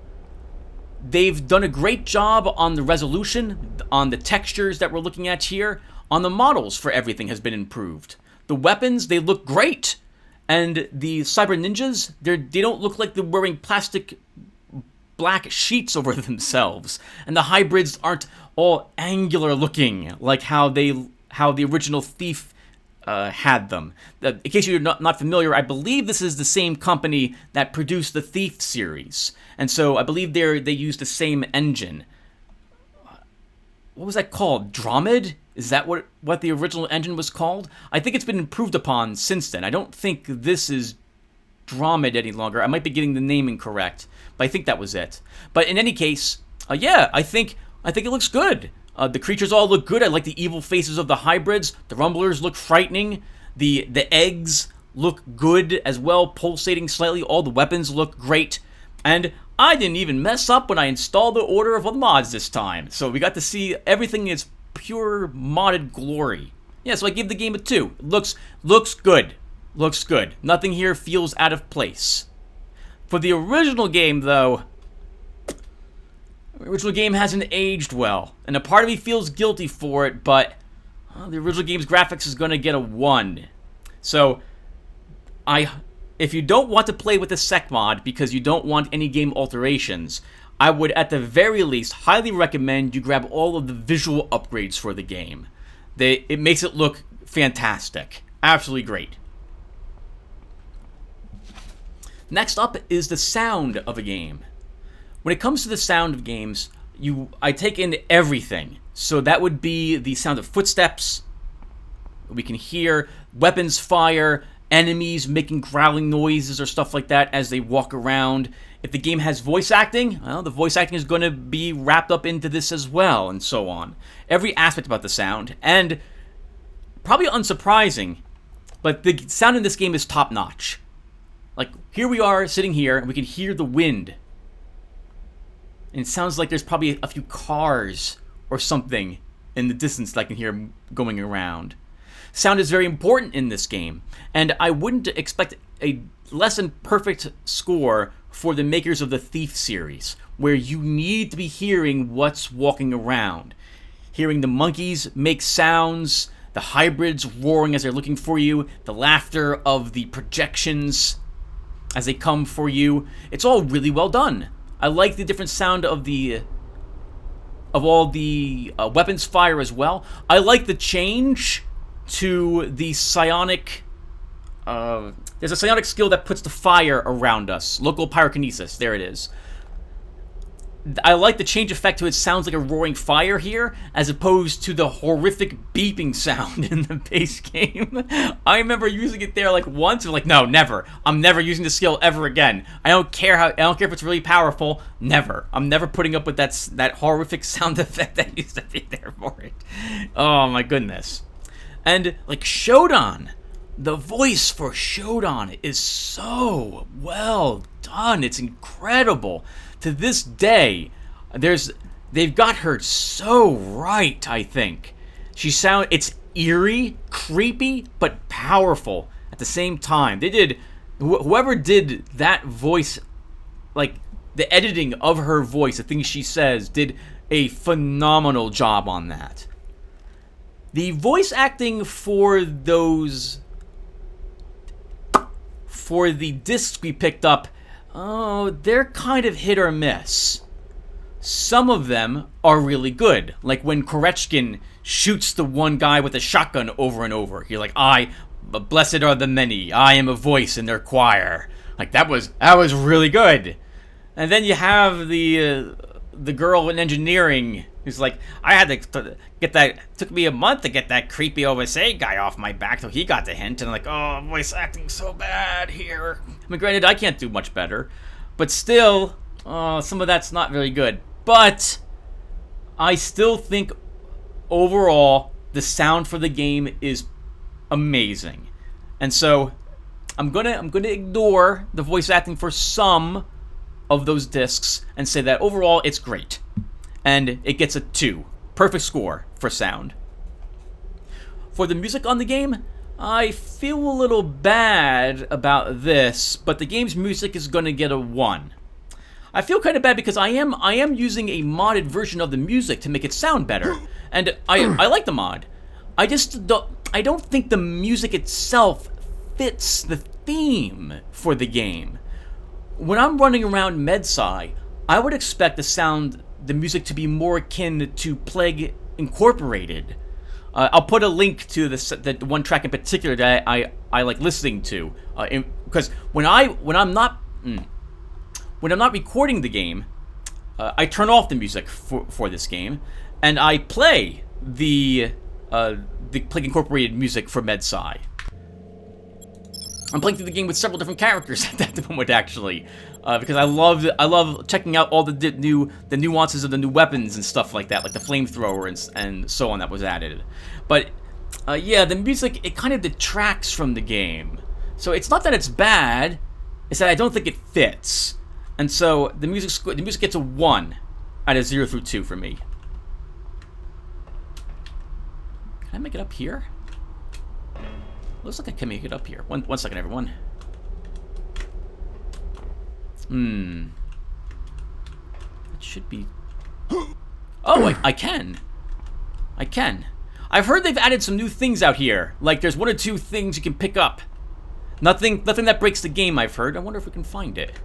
Speaker 1: They've done a great job on the resolution, on the textures that we're looking at here, on the models for everything has been improved. The weapons, they look great. And the cyber ninjas, they don't look like they're wearing plastic black sheets over themselves. And the hybrids aren't all angular looking like how the original Thief had them. In case you're not familiar, I believe this is the same company that produced the Thief series. And so I believe they use the same engine. What was that called? Dromid? Is that what the original engine was called? I think it's been improved upon since then. I don't think this is Dromid any longer. I might be getting the name incorrect, but I think that was it. But in any case, yeah, I think it looks good. The creatures all look good. I like the evil faces of the hybrids. The rumblers look frightening. The eggs look good as well, pulsating slightly. All the weapons look great. And I didn't even mess up when I installed the order of the mods this time. So we got to see everything in its pure modded glory. Yeah, so I give the game a 2. It looks good. Looks good. Nothing here feels out of place. For the original game, though, the original game hasn't aged well. And a part of me feels guilty for it, but the original game's graphics is going to get a 1. So, if you don't want to play with the Secmod because you don't want any game alterations, I would at the very least highly recommend you grab all of the visual upgrades for the game. It makes it look fantastic. Absolutely great. Next up is the sound of a game. When it comes to the sound of games, I take in everything. So that would be the sound of footsteps. We can hear weapons fire, enemies making growling noises or stuff like that as they walk around. If the game has voice acting, well, the voice acting is going to be wrapped up into this as well, and so on. Every aspect about the sound, and probably unsurprising, but the sound in this game is top-notch. Like, here we are sitting here, and we can hear the wind. And it sounds like there's probably a few cars or something in the distance that I can hear going around. Sound is very important in this game, and I wouldn't expect a less than perfect score for the makers of the Thief series, where you need to be hearing what's walking around. Hearing the monkeys make sounds, the hybrids roaring as they're looking for you, the laughter of the projections as they come for you. It's all really well done. I like the different sound of all the weapons fire as well. I like the change to the psionic. There's a psionic skill that puts the fire around us. Local pyrokinesis. There it is. I like the change effect to it sounds like a roaring fire here, as opposed to the horrific beeping sound in the base game. I remember using it there like once, and like, no, never. I'm never using the skill ever again. I don't care if it's really powerful. Never. I'm never putting up with that horrific sound effect that used to be there for it. Oh my goodness. And like Shodan, the voice for Shodan is so well done. It's incredible. To this day, they've got her so right, I think. It's eerie, creepy, but powerful at the same time. They did, whoever did that voice, like the editing of her voice, the things she says, did a phenomenal job on that. The voice acting for the discs we picked up, they're kind of hit or miss. Some of them are really good, like when Korechkin shoots the one guy with a shotgun over and over. You're like, blessed are the many, I am a voice in their choir. Like, that was really good. And then you have the girl in engineering who's like, I had to get that. Took me a month to get that creepy OSA guy off my back till he got the hint. And I'm like, oh, voice acting so bad here. I mean, granted, I can't do much better, but still, some of that's not very good. But I still think overall the sound for the game is amazing, and so I'm gonna ignore the voice acting for some of those discs and say that overall it's great, and it gets a 2. Perfect score for sound. For the music on the game, I feel a little bad about this, but the game's music is gonna get a 1. I feel kind of bad because I am using a modded version of the music to make it sound better, and I like the mod. I don't think the music itself fits the theme for the game. When I'm running around MedSci, I would expect the music to be more akin to Plague Incorporated. I'll put a link to the one track in particular that I like listening to, because when I'm not recording the game, I turn off the music for this game, and I play the Plague Incorporated music for MedSci. I'm playing through the game with several different characters at that moment, actually, because I love checking out all the nuances of the new weapons and stuff like that, like the flamethrower and so on that was added. But yeah, the music, it kind of detracts from the game. So it's not that it's bad; it's that I don't think it fits. And so the music gets a 1 out of 0 through 2 for me. Can I make it up here? Looks like I can make it up here. One second, everyone. It should be... Oh, I can. I can. I've heard they've added some new things out here. Like, there's 1 or 2 things you can pick up. Nothing that breaks the game, I've heard. I wonder if we can find it.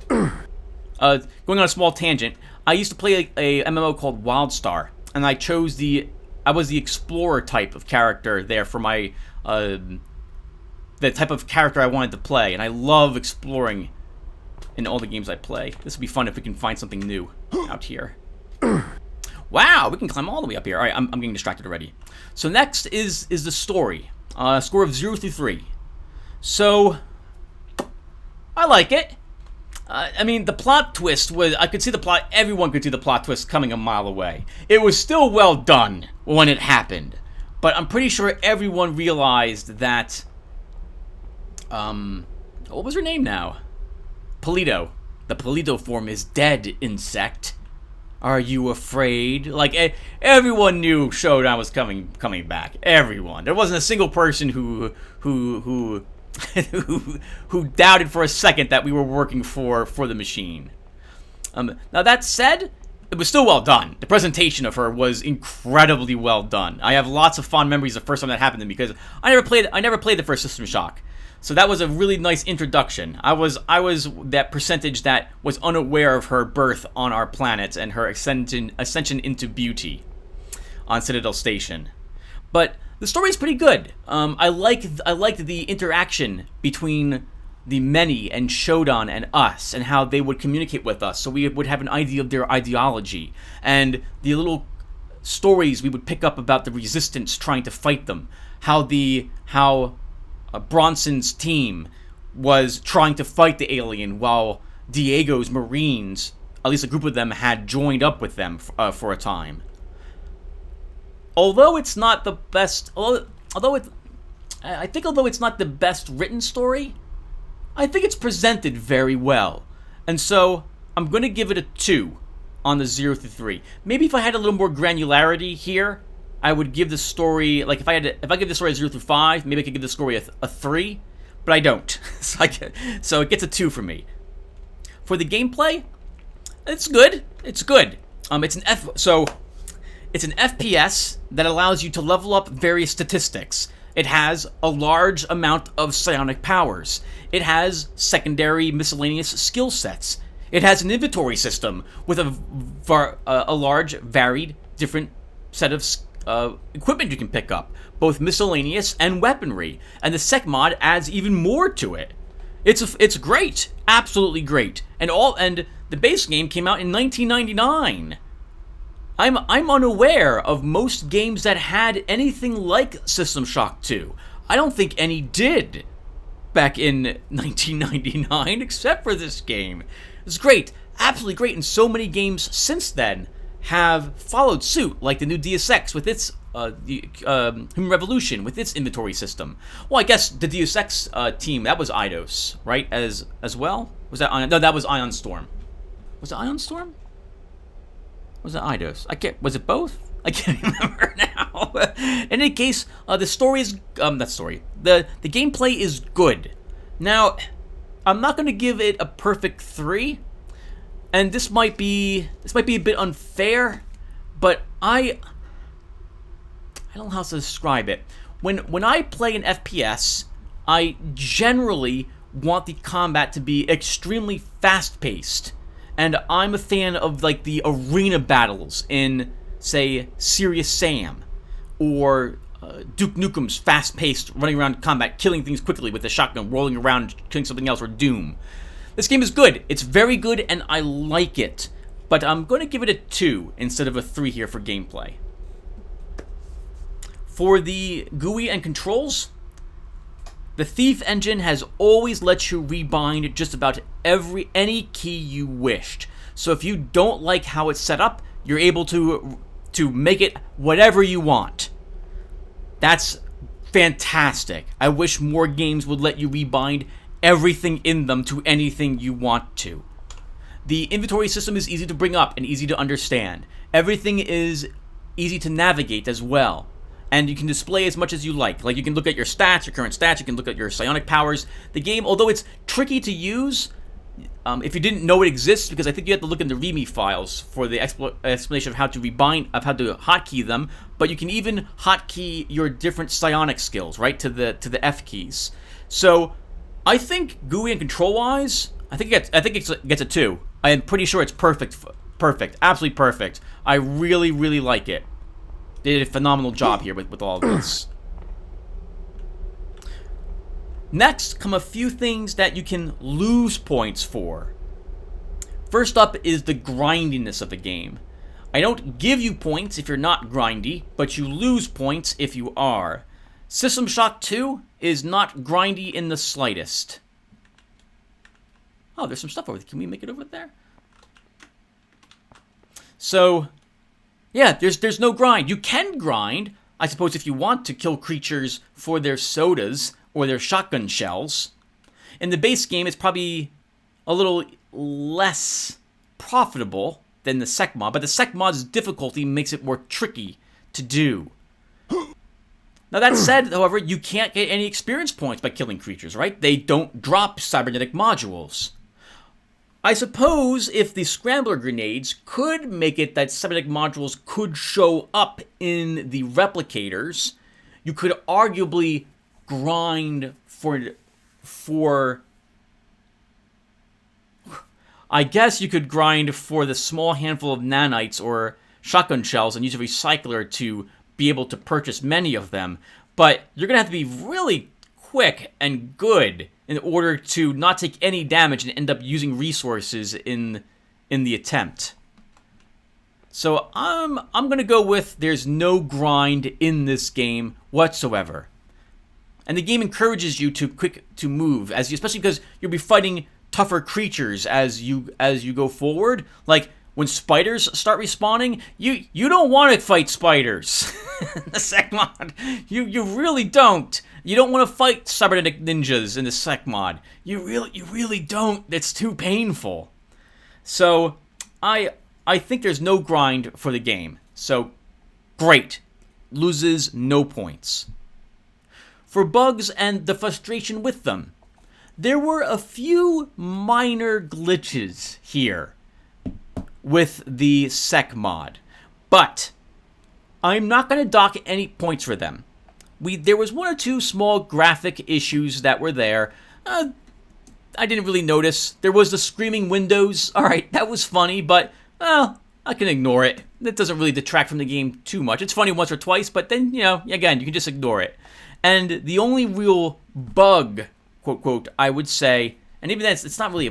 Speaker 1: Going on a small tangent, I used to play a MMO called WildStar, and I was the explorer type of character there for my the type of character I wanted to play, and I love exploring in all the games I play. This would be fun if we can find something new out here. Wow, we can climb all the way up here. All right, I'm getting distracted already. So next is the story. Score of 0 through 3. So I like it. I mean, the plot twist was... I could see the plot... Everyone could see the plot twist coming a mile away. It was still well done when it happened. But I'm pretty sure everyone realized that... what was her name now? Polito. The Polito form is dead, insect. Are you afraid? Like, everyone knew Shodan was coming back. Everyone. There wasn't a single person who doubted for a second that we were working for the machine. Now that said, it was still well done. The presentation of her was incredibly well done. I have lots of fond memories the first time that happened to me because I never played the first System Shock. So that was a really nice introduction. I was that percentage that was unaware of her birth on our planet and her ascension into beauty on Citadel Station. But the story is pretty good. I liked the interaction between the many and Shodan and us, and how they would communicate with us, so we would have an idea of their ideology, and the little stories we would pick up about the resistance trying to fight them, how Bronson's team was trying to fight the alien while Diego's Marines, at least a group of them, had joined up with them for a time. Although it's not the best, although it's not the best written story, I think it's presented very well. And so I'm going to give it a 2 on the 0 through 3. Maybe if I had a little more granularity here, I would give the story, like if I give the story a 0 through 5, maybe I could give the story a 3, but I don't. So it gets a 2 for me. For the gameplay, it's good. It's good. It's an FPS that allows you to level up various statistics. It has a large amount of psionic powers. It has secondary miscellaneous skill sets. It has an inventory system with a large, varied, different set of equipment you can pick up, both miscellaneous and weaponry. And the Secmod adds even more to it. It's great, absolutely great, and the base game came out in 1999. I'm unaware of most games that had anything like System Shock 2. I don't think any did back in 1999, except for this game. It's great, absolutely great, and so many games since then have followed suit, like the new Deus Ex with its Human Revolution with its inventory system. Well, I guess the Deus Ex team, that was Eidos, right? As well? Was that Ion? No, that was Ion Storm. Was it Ion Storm? Was it Eidos? Was it both? I can't remember now. In any case, the story is the gameplay is good. Now, I'm not going to give it a perfect 3, and this might be a bit unfair, but I don't know how to describe it. When I play an FPS, I generally want the combat to be extremely fast-paced, and I'm a fan of like the arena battles in, say, Serious Sam, or Duke Nukem's fast-paced, running around combat, killing things quickly with a shotgun, rolling around, killing something else, or Doom. This game is good. It's very good, and I like it. But I'm going to give it a 2 instead of a 3 here for gameplay. For the GUI and controls, the Thief engine has always let you rebind just about any key you wished. So if you don't like how it's set up, you're able to make it whatever you want. That's fantastic. I wish more games would let you rebind everything in them to anything you want to. The inventory system is easy to bring up and easy to understand. Everything is easy to navigate as well. And you can display as much as you like. Like, you can look at your stats, your current stats, you can look at your psionic powers. The game, although it's tricky to use, if you didn't know it exists, because I think you have to look in the README files for the explanation of how to rebind, of how to hotkey them, but you can even hotkey your different psionic skills, right, to the F keys. So, I think GUI and control-wise, I think it gets a 2. I am pretty sure it's perfect, absolutely perfect. I really, really like it. They did a phenomenal job here with all of this. Next come a few things that you can lose points for. First up is the grindiness of the game. I don't give you points if you're not grindy, but you lose points if you are. System Shock 2 is not grindy in the slightest. Oh, there's some stuff over there. Can we make it over there? So, yeah, there's no grind. You can grind, I suppose, if you want to kill creatures for their sodas or their shotgun shells. In the base game, it's probably a little less profitable than the Secmod, but the Secmod's difficulty makes it more tricky to do. Now, that said, however, you can't get any experience points by killing creatures, right? They don't drop cybernetic modules. I suppose if the scrambler grenades could make it that cybernetic modules could show up in the replicators, you could arguably grind for I guess you could grind for the small handful of nanites or shotgun shells and use a recycler to be able to purchase many of them, but you're going to have to be really quick and good in order to not take any damage and end up using resources in the attempt. So I'm going to go with there's no grind in this game whatsoever. And the game encourages you to move, especially because you'll be fighting tougher creatures as you go forward. Like, when spiders start respawning, you don't want to fight spiders. The Secmod, you really don't. You don't want to fight cybernetic ninjas in the Secmod. You really don't. It's too painful. So I think there's no grind for the game. So great. Loses no points. For bugs and the frustration with them, there were a few minor glitches here with the Secmod, but I'm not going to dock any points for them. There was one or two small graphic issues that were there. I didn't really notice. There was the screaming windows. All right, that was funny, but well, I can ignore it. That doesn't really detract from the game too much. It's funny once or twice, but then, again, you can just ignore it. And the only real bug, quote quote, I would say, and even that's it's not really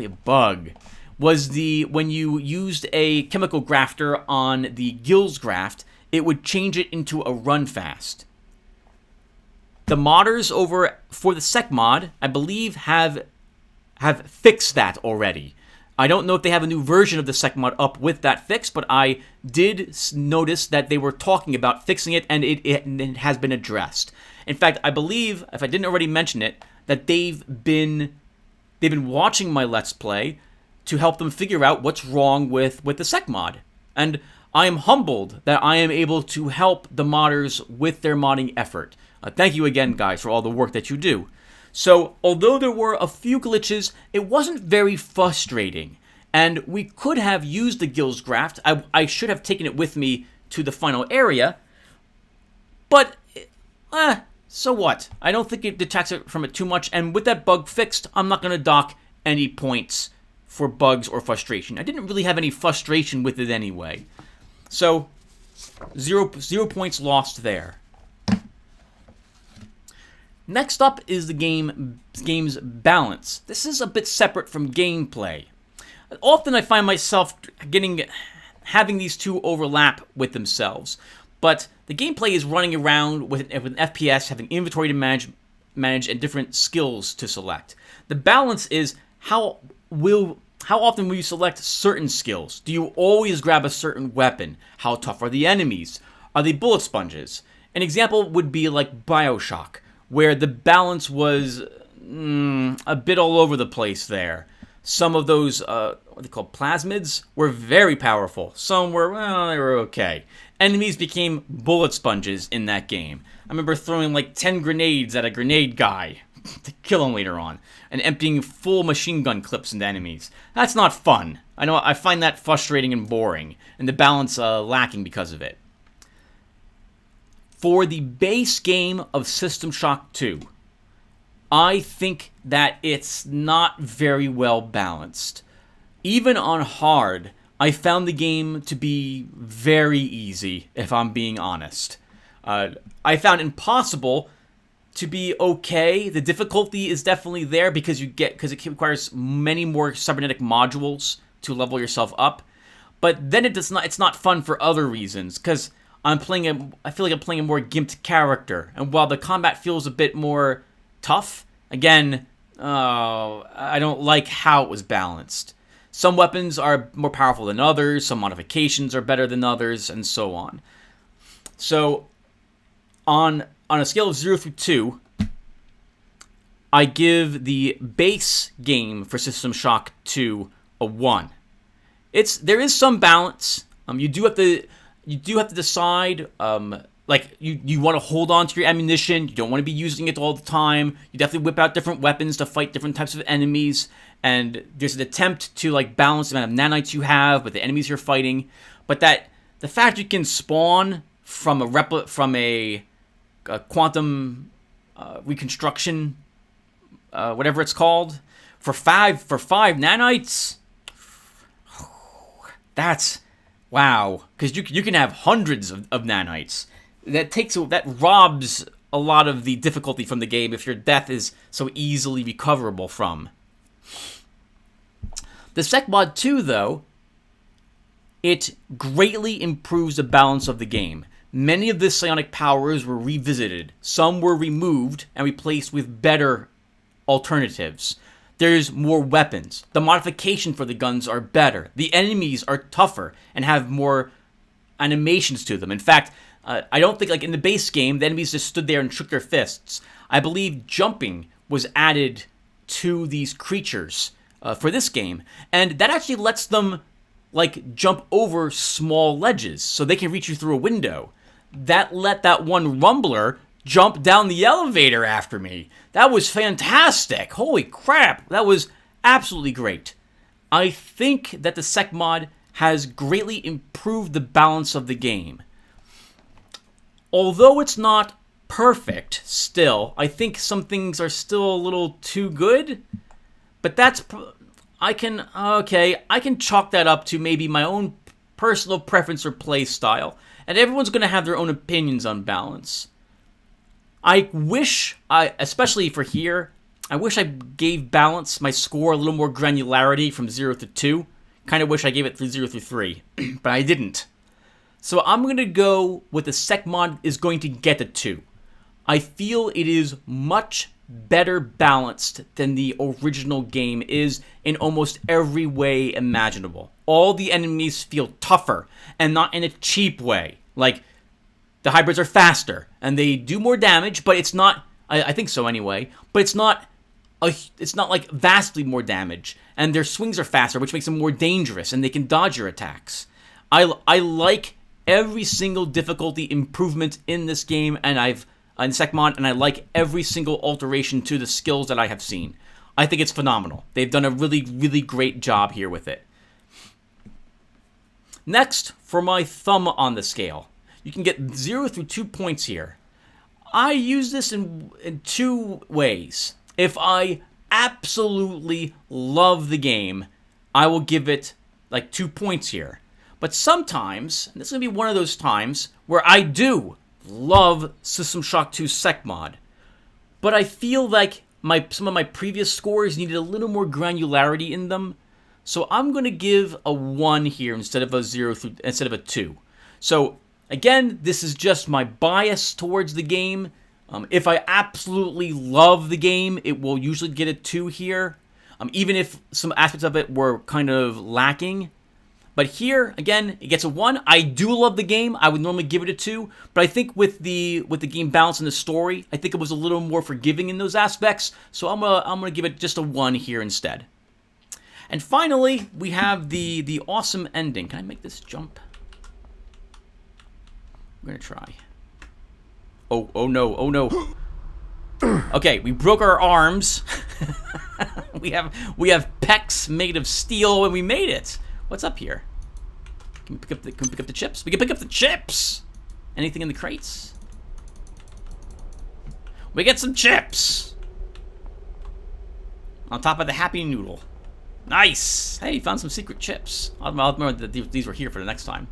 Speaker 1: a bug, was when you used a chemical grafter on the gills graft, it would change it into a run fast. The modders over for the Secmod, I believe, have fixed that already. I don't know if they have a new version of the Secmod up with that fix, but I did notice that they were talking about fixing it, and it has been addressed. In fact, I believe, if I didn't already mention it, that they've been watching my Let's Play to help them figure out what's wrong with the Secmod. And I am humbled that I am able to help the modders with their modding effort. Thank you again, guys, for all the work that you do. So, although there were a few glitches, it wasn't very frustrating. And we could have used the gills graft. I should have taken it with me to the final area. But, so what? I don't think it detracts from it too much. And with that bug fixed, I'm not going to dock any points for bugs or frustration. I didn't really have any frustration with it anyway. So, zero points lost there. Next up is the game's balance. This is a bit separate from gameplay. Often I find myself having these two overlap with themselves, but the gameplay is running around with an FPS, having inventory to manage and different skills to select. The balance is how often will you select certain skills? Do you always grab a certain weapon? How tough are the enemies? Are they bullet sponges? An example would be like BioShock, where the balance was a bit all over the place there. Some of those, what are they called, plasmids, were very powerful. Some were, well, they were okay. Enemies became bullet sponges in that game. I remember throwing like 10 grenades at a grenade guy to kill him later on, and emptying full machine gun clips into enemies. That's not fun. I know, I find that frustrating and boring, and the balance lacking because of it. For the base game of System Shock 2, I think that it's not very well balanced. Even on hard, I found the game to be very easy, if I'm being honest. I found impossible to be okay. The difficulty is definitely there because it requires many more cybernetic modules to level yourself up. But then it's not fun for other reasons, because I feel like I'm playing a more gimped character, and while the combat feels a bit more tough, again, I don't like how it was balanced. Some weapons are more powerful than others, some modifications are better than others, and so on. So, on a scale of 0 through 2, I give the base game for System Shock 2 a 1. There is some balance. You do have to decide, like, you want to hold on to your ammunition. You don't want to be using it all the time. You definitely whip out different weapons to fight different types of enemies. And there's an attempt to, like, balance the amount of nanites you have with the enemies you're fighting. But the fact you can spawn from a quantum reconstruction, whatever it's called, for five nanites, that's... wow, because you can have hundreds of nanites. That robs a lot of the difficulty from the game if your death is so easily recoverable from. The Secmod 2, though, it greatly improves the balance of the game. Many of the psionic powers were revisited. Some were removed and replaced with better alternatives. There's more weapons. The modification for the guns are better. The enemies are tougher and have more animations to them. In fact, I don't think, like, in the base game, the enemies just stood there and shook their fists. I believe jumping was added to these creatures for this game, and that actually lets them, like, jump over small ledges so they can reach you through a window. That let that one rumbler jump down the elevator after me. That was fantastic. Holy crap. That was absolutely great. I think that the Secmod has greatly improved the balance of the game. Although it's not perfect still, I think some things are still a little too good. But I can chalk that up to maybe my own personal preference or play style. And everyone's going to have their own opinions on balance. I wish, especially for here, I wish I gave balance my score a little more granularity from 0 to 2. Kind of wish I gave it 0 through 3, but I didn't. So I'm going to go with the Secmod is going to get a 2. I feel it is much better balanced than the original game is in almost every way imaginable. All the enemies feel tougher, and not in a cheap way. Like, the hybrids are faster, and they do more damage, but it's not, I think so anyway, but it's not like vastly more damage, and their swings are faster, which makes them more dangerous, and they can dodge your attacks. I like every single difficulty improvement in this game, and in Secmod, and I like every single alteration to the skills that I have seen. I think it's phenomenal. They've done a really, really great job here with it. Next, for my thumb on the scale. You can get 0 through 2 points here. I use this in 2 ways. If I absolutely love the game, I will give it like 2 points here. But sometimes, and this is going to be one of those times, where I do love System Shock 2 Secmod, but I feel like some of my previous scores needed a little more granularity in them, so I'm going to give a 1 here instead of a 2. So again, this is just my bias towards the game. If I absolutely love the game, it will usually get a 2 here, even if some aspects of it were kind of lacking. But here, again, it gets a 1. I do love the game. I would normally give it a 2. But I think with the game balance and the story, I think it was a little more forgiving in those aspects. So I'm gonna give it just a 1 here instead. And finally, we have the awesome ending. Can I make this jump? I'm gonna try. Oh no. Okay, we broke our arms. we have pecs made of steel, and we made it. What's up here? Can we pick up the chips? We can pick up the chips! Anything in the crates? We get some chips! On top of the Happy Noodle. Nice! Hey, found some secret chips. I'll remember that these were here for the next time.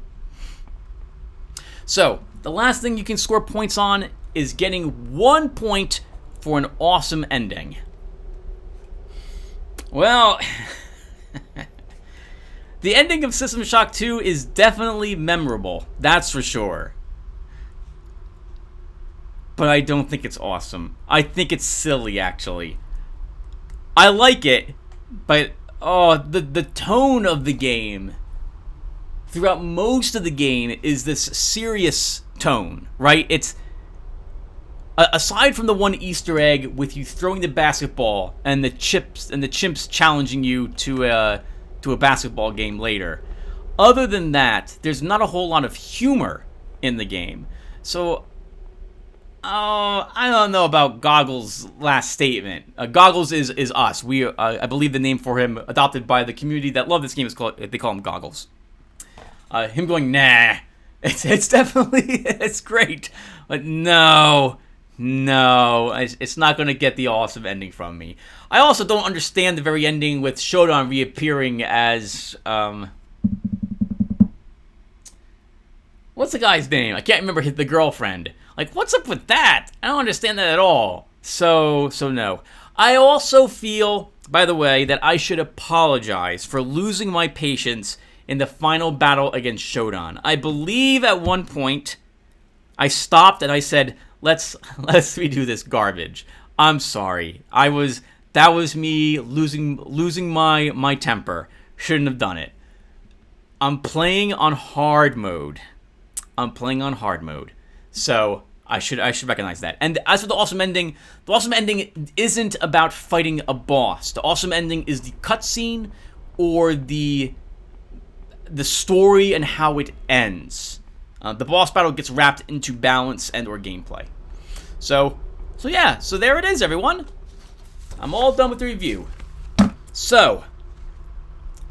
Speaker 1: So, the last thing you can score points on is getting 1 point for an awesome ending. Well... The ending of System Shock 2 is definitely memorable, that's for sure. But I don't think it's awesome. I think it's silly, actually. I like it, but the tone of the game throughout most of the game is this serious tone, right? It's aside from the one Easter egg with you throwing the basketball and the chimps challenging you to a basketball game later. Other than that, there's not a whole lot of humor in the game. So, I don't know about Goggles' last statement. Goggles is us. I believe the name for him, adopted by the community that love this game, they call him Goggles. Him going, nah. It's definitely, it's great. But no, it's not going to get the awesome ending from me. I also don't understand the very ending with Shodan reappearing as, what's the guy's name? I can't remember the girlfriend. Like, what's up with that? I don't understand that at all. So no. I also feel, by the way, that I should apologize for losing my patience in the final battle against Shodan. I believe at one point, I stopped and I said, let's redo this garbage. I'm sorry. That was me losing my temper. Shouldn't have done it. I'm playing on hard mode. So I should recognize that. And as for the awesome ending isn't about fighting a boss. The awesome ending is the cutscene or the story and how it ends. The boss battle gets wrapped into balance and or gameplay. So yeah, so there it is, everyone. I'm all done with the review. So,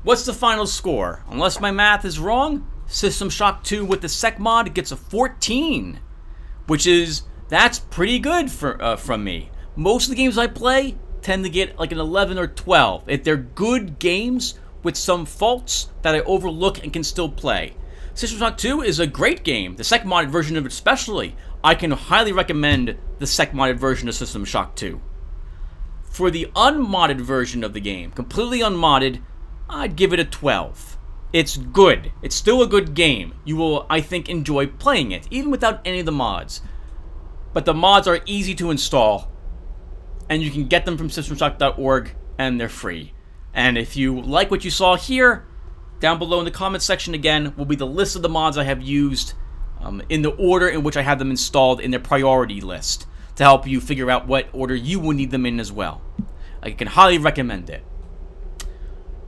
Speaker 1: what's the final score? Unless my math is wrong, System Shock 2 with the Secmod gets a 14, that's pretty good from me. Most of the games I play tend to get like an 11 or 12. If they're good games with some faults that I overlook and can still play. System Shock 2 is a great game. The Secmod version of it especially. I can highly recommend the Secmod version of System Shock 2. For the unmodded version of the game, completely unmodded, I'd give it a 12. It's good. It's still a good game. You will, I think, enjoy playing it, even without any of the mods. But the mods are easy to install, and you can get them from systemshock.org, and they're free. And if you like what you saw here, down below in the comments section again will be the list of the mods I have used in the order in which I have them installed in their priority list to help you figure out what order you will need them in as well. I can highly recommend it.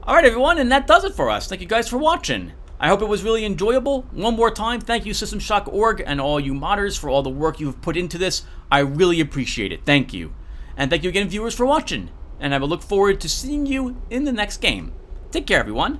Speaker 1: Alright everyone, and that does it for us. Thank you guys for watching. I hope it was really enjoyable. One more time, thank you systemshock.org and all you modders for all the work you've put into this. I really appreciate it. Thank you. And thank you again viewers for watching. And I will look forward to seeing you in the next game. Take care everyone.